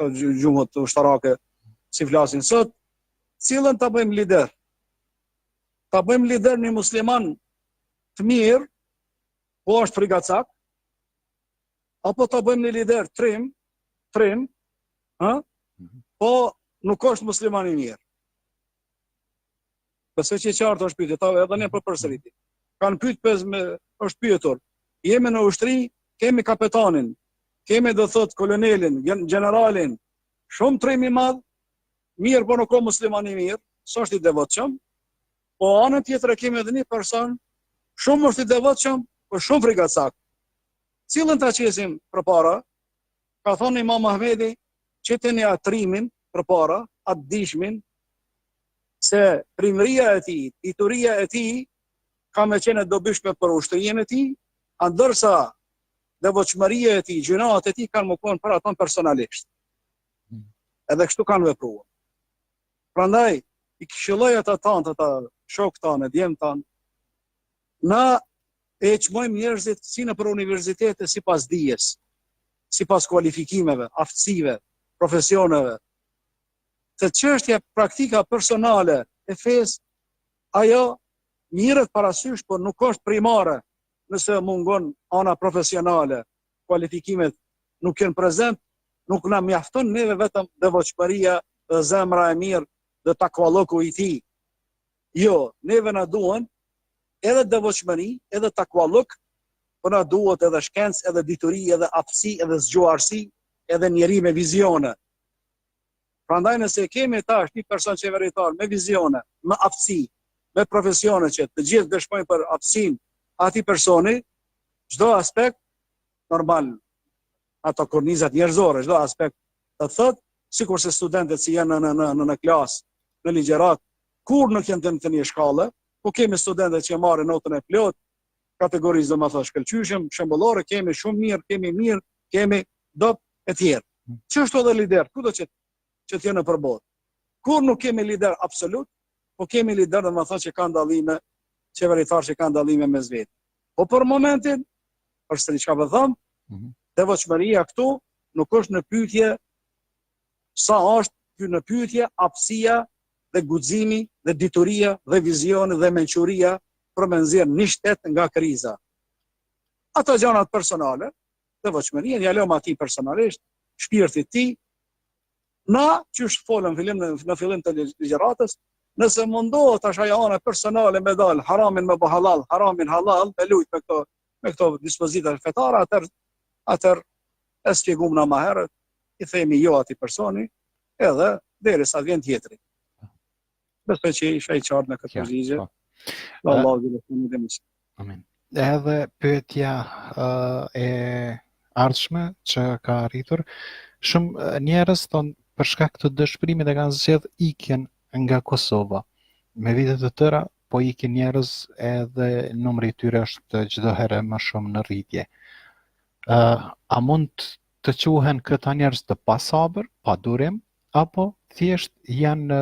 gjumët ushtarake si flasin sot, cilën ta bëjmë lider. Ta bëjmë lider një musliman të mirë, po është frigacak, apo ta bëjmë një lider trim, po nuk është musliman i mirë. Besoj që qartë është pyetje, edhe ne për përsëriti. Kanë është pyetur, jemi në ushtri, kemi kapetanin, kemi do thot kolonelin, generalin, shumë trim i madh, mirë, po nuk o musliman i mirë, s'është i devotshëm, po anën tjetër kemi edhe një person, shumë është i devotshëm, po shumë frigacak. Cilën ta qesim përpara? Ka thonë Imam Ahmedi, qeteni atrimin përpara, atë dishmin, se primëria e tij, dituria e tij ka me qenë dobyshme për ushtrinë e tij, ndërsa devotshmëria e tij, gjunat e tij kanë më konë për aton personalisht. Edhe kështu kanë vepruar. Prandaj, i këshilloj ata tanë, ata shokë tanë, djemë tanë, na e çmojmë njerëzit si në për universitete si pas dijes, si pas kualifikimeve, aftësive, profesioneve. Të çështja praktika personale e fesë, ajo mirët parasysh, por nuk është primare nëse mungon ana profesionale, kualifikimet nuk janë prezent, nuk na mjafton neve vetëm devotshmëria dhe zemra e mirë dhe takvalloku i tij. Jo, neve na duhen edhe devotshmëri, edhe takvallok, po na duhet edhe shkencë, edhe dituri, edhe aftësi, edhe zgjuarsi, edhe njeri me vizione. Prandaj nëse kemi tash një person qeveritar me vizione, me aftësi, me profesione që të gjithë dëshmojnë për aftësinë atij personi, çdo aspekt normal, ato kornizat njerëzore, çdo aspekt të thot, sikurse studentët që janë në klasë, në ligjerat, kur nuk janë të një shkallë, po kemi studentët që marrin notën e plot, kategorizë domethënë shkëlqyeshëm, shembullore, kemi shumë mirë, kemi dop e tjerë. Ç'është edhe lider, kudo që të jenë për botë. Kur nuk kemi lider absolut, po kemi lider domethënë që kanë dallime, qeveritar që kanë dallime mes vetë. Po për momentin, përsëri çka po them, devotshmëria këtu nuk është në pyetje sa është në pyetje aftësia dhe guximi dhe dituria dhe vizioni dhe mençuria për me nxjerrë një shtet nga kriza. Ato gjanat personale, devotshmëria, ja lëm atij personalisht, shpirtit tij. Na qysh folëm në fillim të ligjëratës, nëse mundohet tash ajo ana personale me dal haramin me halal, haramin halal, me lut me këto dispozita fetare, atëherë e shpjegum na më herët, i themi jo atij personi, edhe derisa vjen tjetri. Besoj që isha i qartë në këtë përgjigje. Allahu dhe fundimit. Amin. Edhe pyetja e ardhshme që ka arritur, shumë njerëz thonë për shkak të dëshpërimit e kanë zgjedhur ikjen nga Kosova. Me vite të tëra, po ikin njerëz edhe numri i tyre është çdo herë më shumë në rritje. A mund të quhen këta njerëz të pasabër, pa durim, apo thjesht janë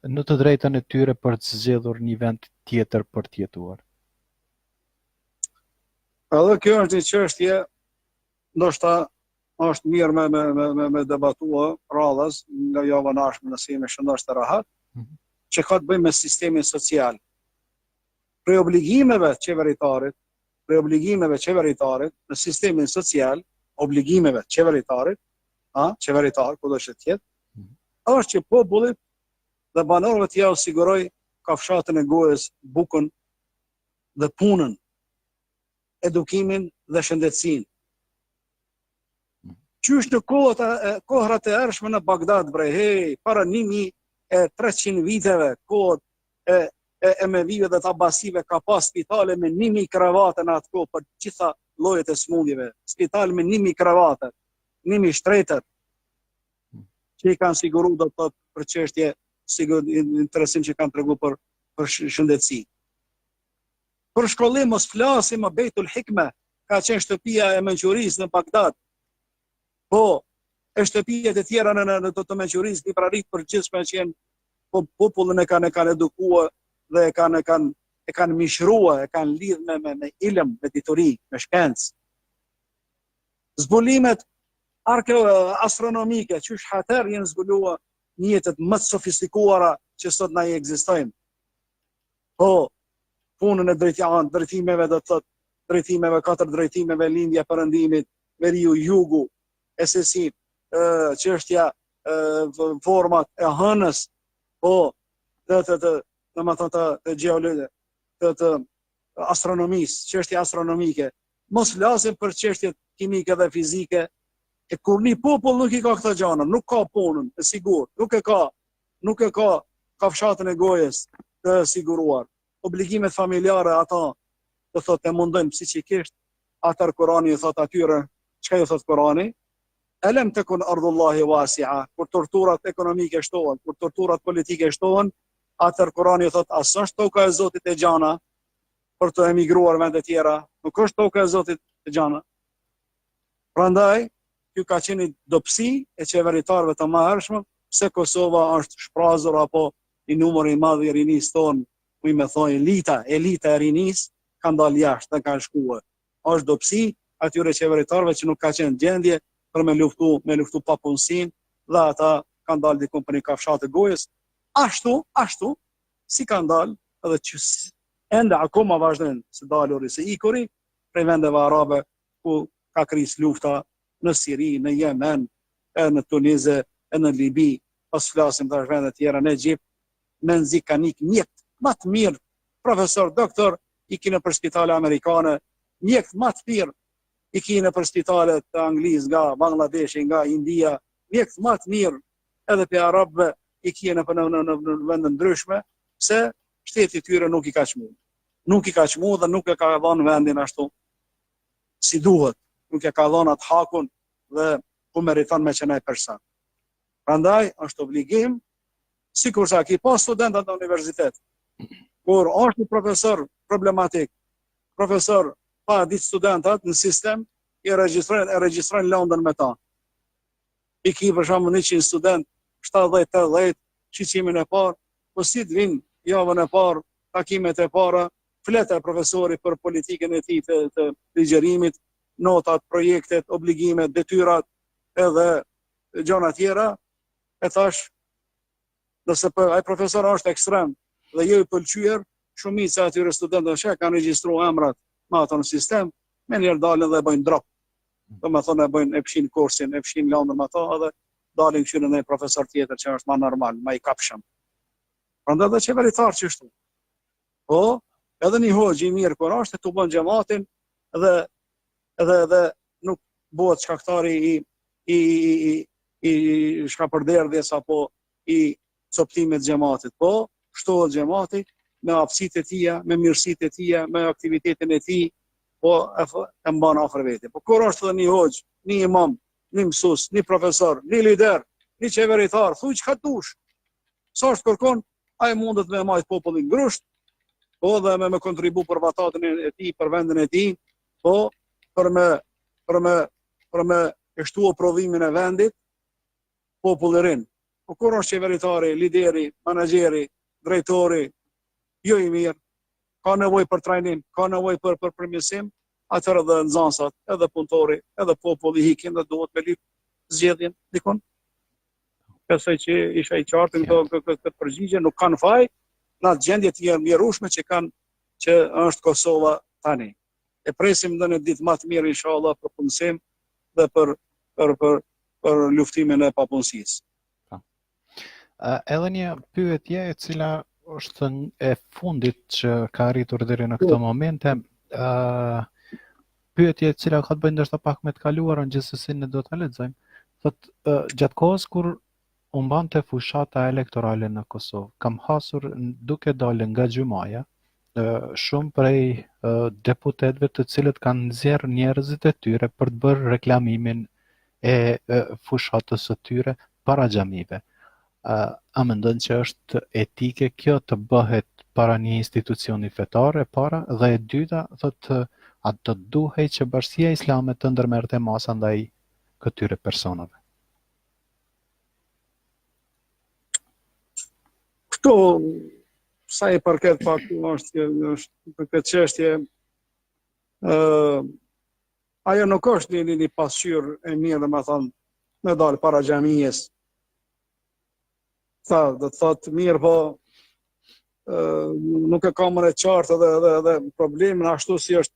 në të drejtën e tyre për të zgjedhur një vend tjetër për të jetuar? Edhe kjo është një çështje, ndoshta është mirë me debatua radhës nga java nashme nëse jemi shëndosh të rahat, që ka të bëjmë me sistemin social. Prej obligimeve qeveritarit në sistemin social, obligimeve qeveritarit, qeveritar, ku do që tjetë, është që popullit dhe banorëve t'ja siguroj kafshatën e gojës, bukën dhe punën, edukimin dhe shëndetësinë. Qysh në kohrat e ershme në Bagdad, para 1300 viteve, kohët e Emevive dhe të Abasive ka pas spitale me 1000 kravate në atë kohë për gjitha llojet e smundjeve, spitale me 1000 kravate, 1000 shtretër, që i kanë siguru do të për çështje interesim që kanë tregu për shëndetësi. Për shkollim mos flasim më Beitul Hikme, ka qenë shtëpia e menqurisë në Bagdad. Po, e shtëpijet e tjera në të menqurisë, libraritë përgjithshme që janë popullin e kanë edukuar dhe e kanë mishruar, e kanë lidh me ilm, me dituri, me shkencë. Zbulimet astronomike, që atëherë janë zbuluar mjetet më të sofistikuara që sot na i ekzistojnë. Po, punën e drejtimeve do të thotë, drejtimeve, 4 drejtimeve, lindja perëndimit, veriu jugu, SSI, çështja format e hënës, po, të astronomisë, çështje astronomike. Mos flasim për çështjet kimike dhe fizike, e kur një popull nuk i ka këto gjana, nuk ka punën e sigurt, nuk e ka kafshatën e gojës të siguruar. Obligimet familjare ata do thotë e mundojnë psikikisht, atër Kurani i thot atyre, çka i thot Kurani? Elem tekun ardullahi wasi'a, kur torturat ekonomike shtohen, kur torturat politike shtohen, atër Kurani i thot as është toka e Zotit e gjana për të emigruar vende tjera, nuk është toka e Zotit e gjana. Prandaj, kjo ka qenë dobësi e qeveritarëve të mëhershëm, pse Kosova është shprazur apo i numër i madh i rinisë tonë, ku i me thonë elita e rinisë, ka ndalë jashtë, dhe kanë shkuar. Është dobësi atyre qeveritarëve që nuk ka qenë gjendje për me luftu papunësinë, dhe ata kanë dalë diku për një kafshat të gojës. Ashtu, si kanë dalë, edhe që ende akoma vazhdojnë se daluri se ikuri prej vendeve arabe ku ka kris lufta në Siri, në Yemen, në Tunizë, në Libi, pas flasim të vende tjera në Egjipt, në nzi ka nik mjekët më të mirë, profesor, doktor, i kine për spitale amerikane, mjekët më të mirë, i kine për spitale të Anglisë, nga Bangladeshi, nga India, mjekët më të mirë, edhe për Arabëve, i kine për në vendë ndryshme, se shteti tyre nuk i ka qmu. Nuk i ka qmu dhe nuk e ka dhënë vendin ashtu si duhet. Nuk e ka dhënë atë hakun dhe ku meriton me qenë ai person. Prandaj është obligim, sikur sa ki pas studentat në universitet, kur është një profesor problematik, profesor pa ditë studentat në sistem, e regjistrojnë lëndën me ta. I ki për shembull 100 student, 70-80, shiqimin e parë, po si të vinë javën e parë, takimet e para, fletë e profesori për politikën e tij të ligjerimit, notat, projektet, obligimet, detyrat, edhe gjëra tjera, e thash, nëse ai profesor është ekstrem dhe jo i pëlqyer, shumica e atyre studentëve që kanë regjistruar emrat me ato në sistem, me njerë dalin dhe bëjnë drop. Do me thonë e fshin kursin, e fshin lëndën me ato, edhe dalin këshirën e profesor tjetër që është ma normal, ma i kapshëm. Prandaj dhe qeveritar që shtu. Po, edhe një hoxh i mirë kur është të bën xhamatin dhe nuk bëhet shkaktari i shkapërderdhjes apo i coptimit xhamatit. Po, shtohet xhamati me aftësitë e tija, me mirësitë e tija, me aktivitetin e tij, po e mban afër vete. Po kur është edhe një hoxh, një imam, një mësues, një profesor, një lider, një qeveritar, thuj çka dush. Sa është kërkon, ai mundet me majt popullin grusht, po dhe me kontribu për vatatin e tij, për vendin e tij, po për me shtuar prodhimin e vendit, populli rin. Po kur është qeveritari, lideri, menaxheri, drejtori, jo i mirë, ka nevojë për trajnim, ka nevojë për përmirësim, atëherë edhe nxënësat, edhe punëtori, edhe populli hikin dhe duhet me lip zgjedhjen dikon. Besoj që isha i qartë në këtë përgjigje, nuk kanë faj në atë gjendje të mjerueshme që është Kosova tani. E presim dhe në ditë më të mirë inshallah për punësim dhe për luftimin e papunësisë. Edhe një pyetje e cila është e fundit që ka arritur deri në këtë momente, pyetje e cila ka të bëjë ndoshta pak me të kaluarën, gjithsesi ne do ta lexojmë. Thotë gjatë kohës kur u mbante fushata elektorale në Kosovë, kam hasur duke dalë nga xhumaja shumë prej deputetëve të cilët kanë nxjerrë njerëzit e tyre për të bërë reklamimin e fushatës së tyre para xhamive. A mendon që është etike kjo të bëhet para një institucioni fetar, e para, dhe e dyta, thotë atë të duhej që Bashkia Islame të ndërmerrte masa ndaj këtyre personave. Këto, sa i përket pak është për këtë çështje, ajo nuk është një pasqyrë e mirë, dhe më thonë, me dalë para xhamijes. Do të thotë mirë, po nuk e kam më e qartë edhe problemin ashtu si është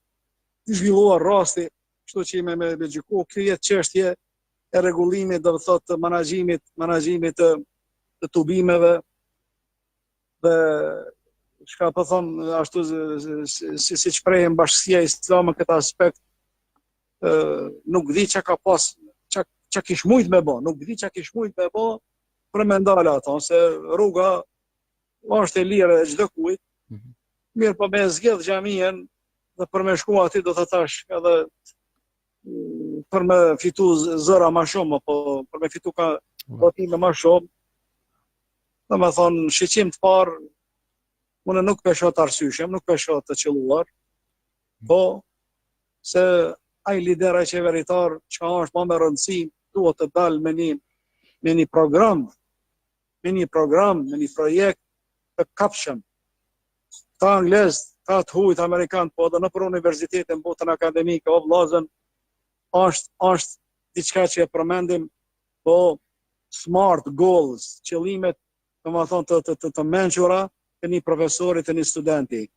zhvilluar rasti, kështu që me gjyku, kjo jetë çështje e rregullimit, do të thotë menaxhimit të tubimeve dhe çka po thon ashtu si shprehen Bashkia Islame këtë aspekt, nuk di çka ka pas, çka kish mujt me bë, nuk di çka kish mujt me bë për me ndalë ato, se rruga është e lirë e çdo kujt. Mirë, po me zgjedh xhamien dhe për me shku aty do të thash edhe për me fitu zëra më shumë, po për me fitu ka votime më shumë. Dhe me thonë, shqeqim të parë, unë nuk pesho të arsyshem, nuk pesho të qëlluar, po se ai lider e qeveritar që është më me rëndësi, duhet të dalë me një program, me një projekt të kapshëm. Ta anglezë, ta të hujt Amerikanë, po edhe në për universitetin, botën akademike, o vllazën, është diçka që e përmendim, po smart goals, qëllimet, të mençura të një profesorit të një studenti.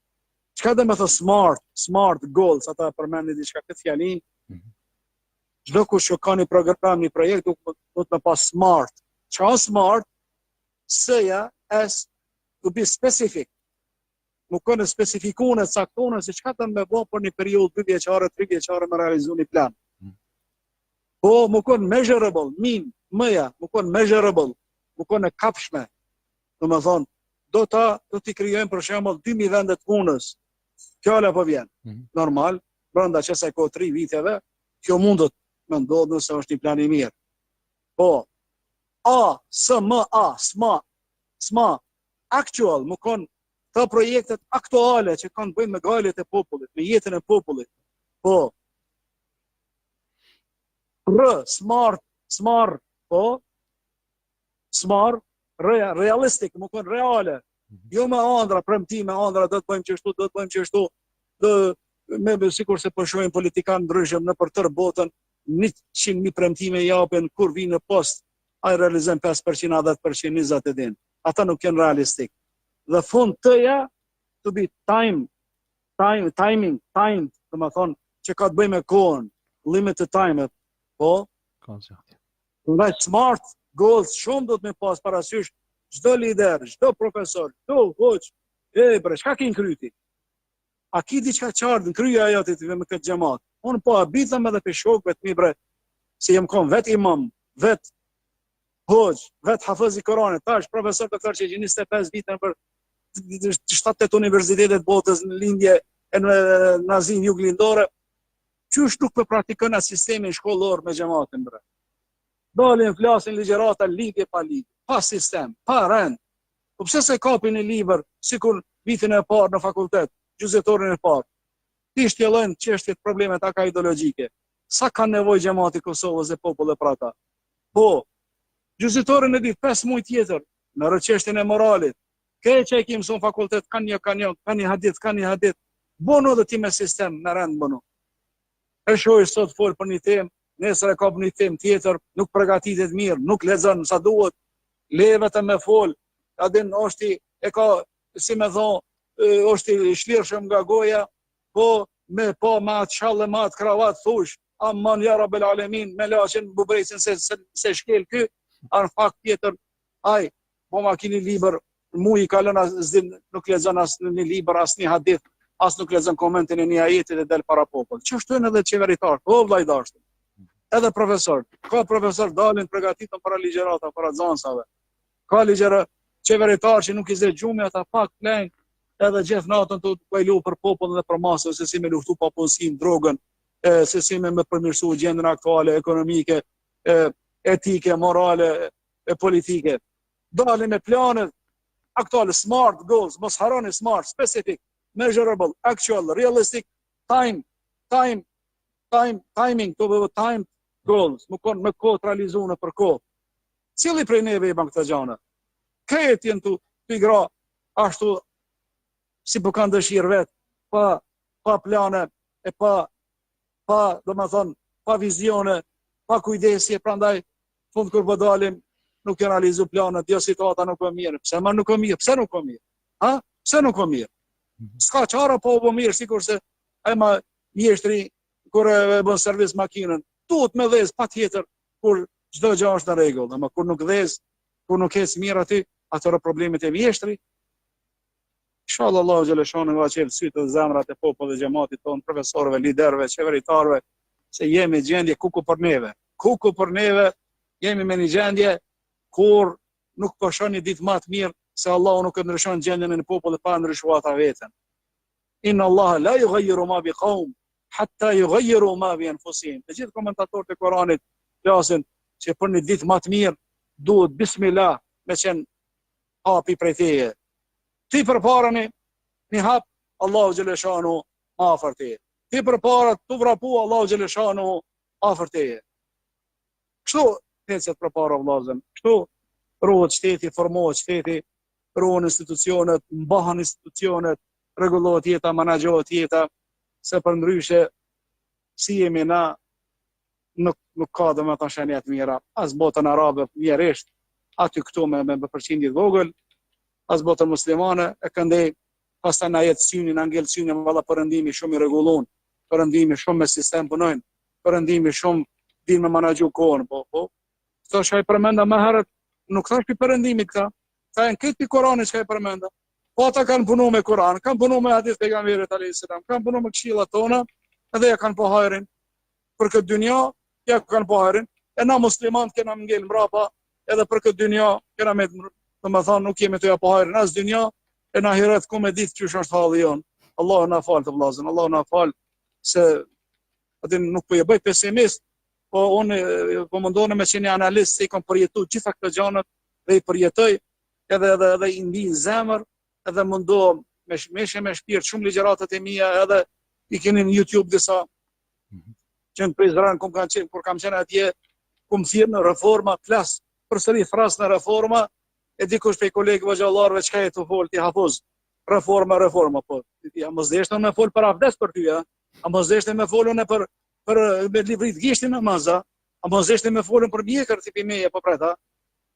Çka do me thë smart goals, ata përmendin diçka këtë fjali. Çdo kush që ka një program, një projekt, duhet me pas smart. Çka është smart? S-ja, S, to be specific. Më kënë specifikune, caktone, se çka të me bo për një periud 2 vjeqare, 3 vjeqare me realizu një plan. Po, më kënë measurable, më kënë measurable, më kënë e kapshme. Do me thonë, do t'i krijojmë për shembull 2000 vendet punës. Fjala po vjen. Normal, brenda çesaj kohë 3 viteve, kjo mundet me ndodhë nëse është një plan i mirë. Po, SMA, actual, më konë të projektet aktuale që kanë bëjnë me galet e popullit, me jetën e popullit. Po, smart, po, smart, realistik, më konë reale. Jo me andra, premtime, andra, do të bëjmë qështu, me sikur se përshojnë politikanë ndryshëm në për tërë botën, 100.000 premtime japin, kur vinë në post, a i realizem 5%, 10%, 20% e din. Ata nuk jenë realistik. Dhe fund tëja, to be timed, të më thonë, që ka të bëjmë e kohën, limited time, po, dhe smart goals shumë do të me pas parasysh, çdo lider, çdo profesor, çdo hoç, çka ke kryti? A ki diçka qartë në kryja e jotit me këtë xhamat? Unë po habitëm edhe për shokëve të mi bre, se jem kon vet imam, vet hoç, vet hafiz i Koranit, tash profesor të kërë që 25 vite për 7-8 universitetet botës në lindje e në nazin juglindore, qysh nuk për praktikën atë sistemin shkollor me xhamatin bre. Dalin, flasin ligjerata, lidhje pa lidhje, pa sistem, pa rend. Po pse se kapin një libër, sikur vitin e parë në fakultet, gjyqëtorin e parë. Ti shtjellojnë çështjet problemet aka ideologjike. Sa ka nevojë xhamati Kosovës e popullit për ata? Po, gjyqëtorin e ditë 5 muaj tjetër, në rëqeshtjen e moralit. Këtë që e ki mëson fakultet, ka një hadith. Bono dhe ti me sistem, në rend bono. E shoj sot fol për një temë, nesër e ka për një temë tjetër, nuk përgatitet mirë, nuk lexon sa duhet, levet e me fol, adin është e ka, si me thonë, është i shlirshëm nga goja, po me atë shallë, me atë kravat, thush, amman ja Rabbel Alemin, me laqen bubrejsin se shkel ky, anë fakt tjetër, aj, po ma kini liber, mu i kalën nuk lexon as një liber, as një hadith, as nuk lexon komentin e një ajetit e del para popull. Që shtojnë edhe qeveritar, o vlaj dashtë, edhe profesor, ka profesor dalin përgatitën para ligjerata, para zansave, ka ligjera qeveritar që nuk i zë gjumi, ata pak plenjë, edhe gjithë natën të pajlu për popullin dhe për masë, se si me luftu popullsin, drogën, se si me përmirësu gjendën aktuale, ekonomike, etike, morale, politike. Dalin me planet, aktuale, smart goals, mos harroni smart, specific, measurable, actual, realistic, timing, to be time goals, më konë me kohë të realizuar për kohë. Cili prej neve i ban këta gjana? Krejet jenë të igra ashtu si po kanë dëshirë vetë, pa plane, e pa domethënë, pa vizione, pa kujdesje, prandaj fund kur po dalim nuk e realizu planet, jo situata nuk e mirë. Pse ma nuk e mirë? Pse nuk e mirë? Ha? Pse nuk e mirë? S'ka qara po po mirë, sikur se e ma mjeshtri kur e bën servis makinën. Duhet me dhez pa tjetër kur çdo gjë është në rregull. Ama kur nuk dhez, kur nuk ec mirë aty, atëra problemet e mjeshtri. Inshallah Allahu xhaleshanu va çel sytë dhe zemrat e popullit dhe xhamatit ton, profesorëve, liderëve, qeveritarëve, se jemi gjendje kuku për neve. Kuku për neve, jemi me një gjendje kur nuk po shoh një ditë më të mirë se Allahu nuk e ndryshon gjendjen e popullit pa ndryshuar ata veten. Inna Allah la yughayyiru ma biqawm hatta yughayyiru ma bi anfusihim. Të gjithë komentatorët e Kuranit flasin që për një ditë më të mirë duhet bismillah me qenë hapi prej teje. Ti përparani një hap, Allahu xhaleshanu afër teje. Ti përpara tu vrapu, Allahu xhaleshanu afër teje. Kështu necet përpara vllazën. Kështu ruhet shteti, formohet shteti, ruhen institucionet, mbahen institucionet, rregullohet jeta, menaxhohet jeta, se përndryshe si jemi na nuk ka domethënë shenjat mira. As botën arabe mirërisht, aty këtu me përqindje të vogël, as botën muslimane e këndej, pastaj na jetë synin, angel synin, valla përëndimi shumë i rregullon, përëndimi shumë me sistem punojnë, përëndimi shumë din me menaxhu kohën, po. Këto që ai përmenda më herët, nuk thash për përëndimit këta, ka janë këtë për Koranit që ai përmenda. Po ata kanë punu me Koran, kanë punu me hadith pejgamberit alayhis salam, kanë punu me këshillat tona, edhe ja kanë po hajrin. Për këtë dynja, ja kanë po hajrin, e na muslimanët kena ngel mbrapa, edhe për këtë dynja kena me, domethënë nuk jemi të ja po hajrin as dynja, e na hiret ku me ditë që është halli jon. Allahu na fal të vllazën, Allahu na fal se atë nuk po e bëj pesimist, po unë po mundona me qenë analist se i kam përjetuar gjitha këto gjërat dhe i përjetoj edhe i mbi zemër, edhe mundohem me shpirt shumë ligjëratat e mia, edhe i keni në YouTube disa që në Prizren kur kam qenë atje, ku më thirrën në reforma, flas përsëri thras në reforma, e dikush prej kolegëve xhallarëve çka e të fol ti hafuz. Reforma, po. Ja mos deshën me fol për avdes për ty, a mos deshën me folën për me livrit gishtin namaz, a mos deshën me folën për mjekër tipi meje po preta.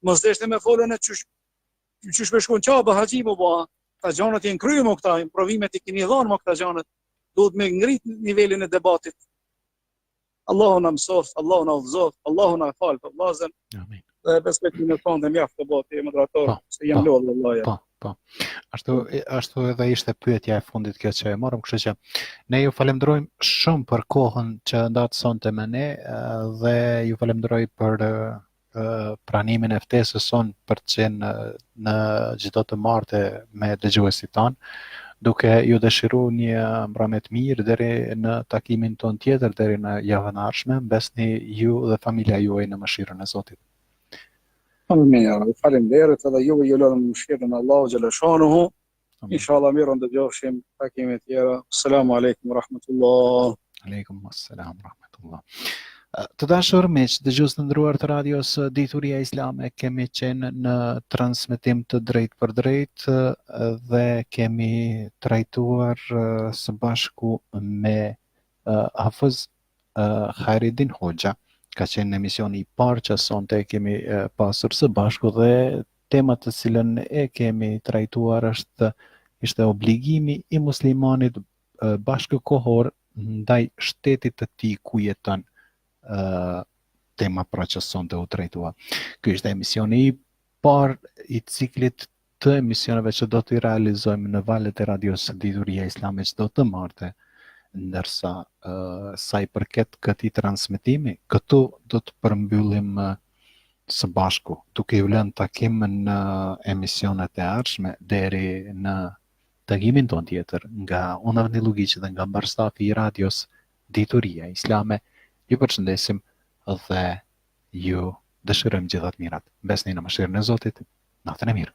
Mos deshën me folën e çysh me shkon çaba haxhi po ba. Ta gjanat janë kryer mo këta, provimet i keni dhënë mo këta gjanat. Duhet me ngrit nivelin e debatit. Allahu na mësoft, Allahu na udhëzoft, Allahu na fal për vllazën. Amin. Dhe perspektivën e tonë mjaft të botë moderator, se jam lodh vallahi. Po. Ashtu edhe ishte pyetja e fundit kjo që e morëm, kështu që ne ju falenderojmë shumë për kohën që ndatë sonte me ne dhe ju falenderoj për pranimin e ftesës son për të qenë në çdo të martë me dëgjuesit tanë, duke ju dëshiruar një mbrëmje të mirë deri në takimin ton tjetër deri në javën e ardhshme, besni ju dhe familja juaj në mëshirën e Zotit. Amin. Faleminderit edhe juve ju lodhëm mëshirën e Allahu xhaleshanuhu. Inshallah mirë ndëgjoheshim takime tjera. Assalamu alaikum wa rahmatullah. Aleikum assalam wa rahmatullah. Të dashur miq, dëgjues të nderuar të radios Dituria Islame, kemi qenë në transmetim të drejtë për drejtë dhe kemi trajtuar së bashku me Hafiz Khairuddin Hoxha. Ka qenë emisioni i parë që sonte kemi pasur së bashku dhe tema të cilën e kemi trajtuar ishte obligimi i muslimanit bashkëkohor ndaj shtetit të tij ku jeton. Tema pra që sonte u trajtua. Ky ishte emisioni i parë i ciklit të emisioneve që do t'i realizojmë në valët e radios Dituria Islame çdo të martë. Ndërsa sa i përket këtij transmetimi, këtu do të përmbyllim së bashku, duke ju lënë takim në emisionet e ardhshme deri në takimin ton tjetër nga Unë Avni Llugiçi dhe nga barstafi i radios Dituria Islame. Ju përshëndesim dhe ju dëshirojmë gjithat mirat. Besni në mëshirën e Zotit. Natën e mirë.